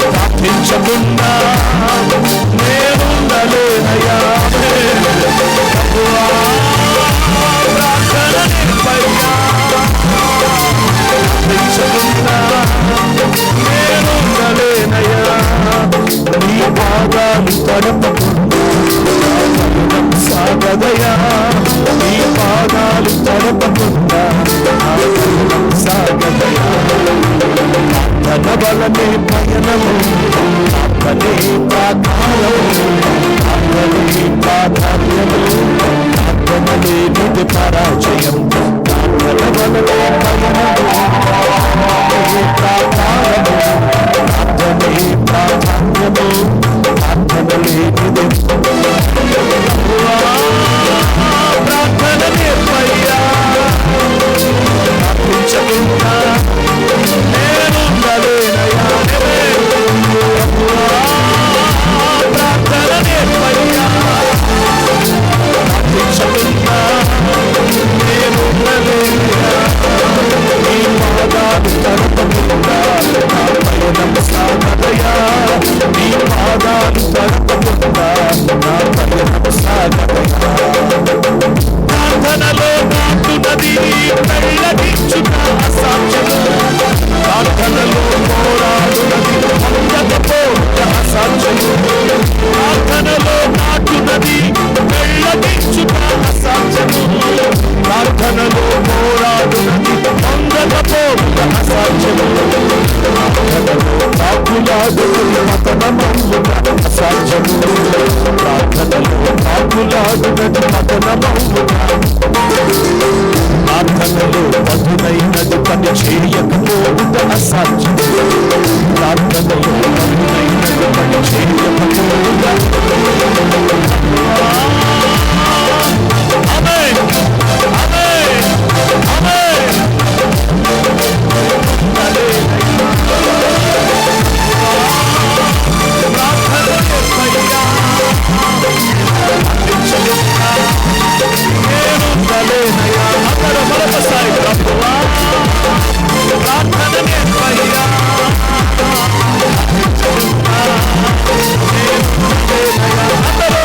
ప్రార్థించకుండా నేనుండలేనయ్యా. ప్రార్థన నేర్పయ్యా, ప్రార్థించకుండా నేనుండలేనయ్యా. నీ పాదాలు తడపకుండా సాగదయా, నీ పాదాలు తడపకుండా సాగదయా. తన బలమే పయనము, తనే ప్రాధాన్యము, తనే ప్రాధాన్యము, తనలే నిధి పరాజయం. తన బలమే పయనము, తనే ప్రాధాన్యము, తనే ప్రాధాన్యము, తనలే నిధి. ప్రార్థన నేర్పయ్యా, ప్రార్థించకుండా నేనుండలేనయ్యా. ప్రార్థన నేర్పయ్యా, ప్రార్థించకుండా నేనుండలేనయ్యా. నీ పాదాలు తడపకుండా నా పయనం సాగదయా, నీ పాదాలు తడపకుండా నా పయనం సాగదయా. ప్రార్థనలో నాటునది వెళ్ళగించుట అసాధ్యము, ప్రార్థనలో పోరాడునది పొందకపోవుట అసాధ్యము, ప్రార్థనలో నాటునది వెళ్ళగించుట అసాధ్యము, ప్రార్థనలో పోరాడునది పొందకపోవుట అసాధ్యము, ప్రార్థనలో కాపులాడునది పతనమవుట అసాధ్యము, ప్రార్థనలో కాపులాడునది పతనమవుట, ప్రార్థనలో పదునైనది పని చేయకపోవుట అసాధ్యము, ప్రార్థనలో పదునైనది పని చేయకపోవుట. ఆమేన్, ఆమేన్, ఆమేన్. ప్రార్థన చేయ్యా, నేనుండలేనయ్యా. అందరూ మరొకసారి ప్రభువా ప్రార్థన నేర్పయ్యా, నేనుండలేనయ్యా. అందరూ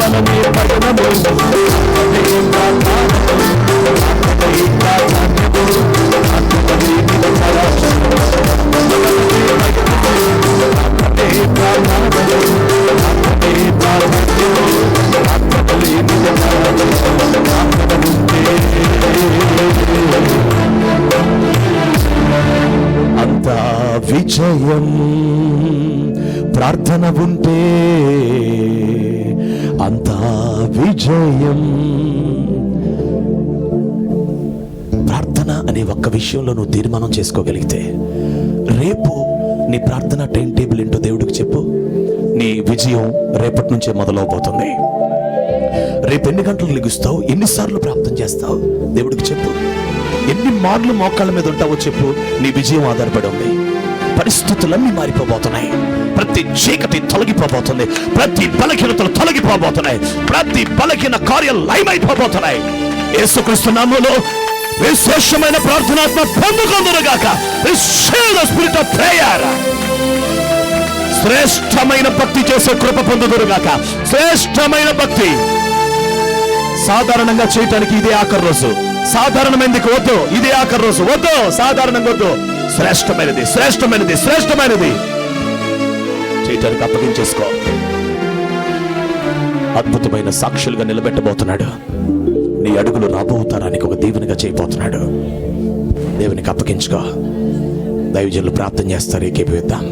బలమే పట్టణము, ఆత్మదే వాగ్దానము, ఆత్మదే ప్రాధాన్యము, ఆత్మదే నిలకడ, ఆత్మదే ప్రాధాన్యము, ఆత్మదే ప్రాధాన్యము, ఆత్మదే నిలకడ, ఆత్మదే అంతా విజయం. ప్రార్థన ఉంటే అంతా విజయం. ప్రార్థన అనే ఒక్క విషయంలో నువ్వు తీర్మానం చేసుకోగలిగితే, రేపు నీ ప్రార్థన టైం టేబుల్ ఏంటో దేవుడికి చెప్పు, నీ విజయం రేపటి నుంచే మొదలవబోతుంది. రేపు ఎన్ని గంటలు లెగుస్తావు, ఎన్నిసార్లు ప్రార్థన చేస్తావు దేవుడికి చెప్పు, ఎన్ని మార్లు మోకాళ్ళ మీద ఉంటావో చెప్పు, నీ విజయం ఆధారపడి ఉంది. పరిస్థితులన్నీ మారిపోబోతున్నాయి, ప్రతి చీకటి తొలగిపోబోతుంది, ప్రతి బలహీనతలు తొలగిపోబోతున్నాయి, ప్రతి బలహీన కార్యాలు లయమైపోబోతున్నాయి. యేసుక్రీస్తు నామములో విశేషమైన ప్రార్థనాత్మ పొందుకొందురుగాక. Receive the spirit of prayer. శ్రేష్టమైన భక్తి చేసే కృప పొందుదురుగాక. శ్రేష్టమైన భక్తి సాధారణంగా చేయటానికి ఇదే ఆఖరి రోజు. సాధారణమైనది వద్దు, ఇదే ఆఖరి రోజు వద్దు, సాధారణంగా వద్దు. శ్రేష్టమైనది, శ్రేష్టమైనది, శ్రేష్టమైనది చేయటానికి అప్పగించేసుకో. అద్భుతమైన సాక్షులుగా నిలబెట్టబోతున్నాడు. నీ అడుగులు రాబో తరానికి ఒక దీవెనగా చేయబోతున్నాడు. దేవునికి అప్పగించుకో. దైవజనులు ప్రార్థన చేస్తారు, ఏకీభవిద్దాం.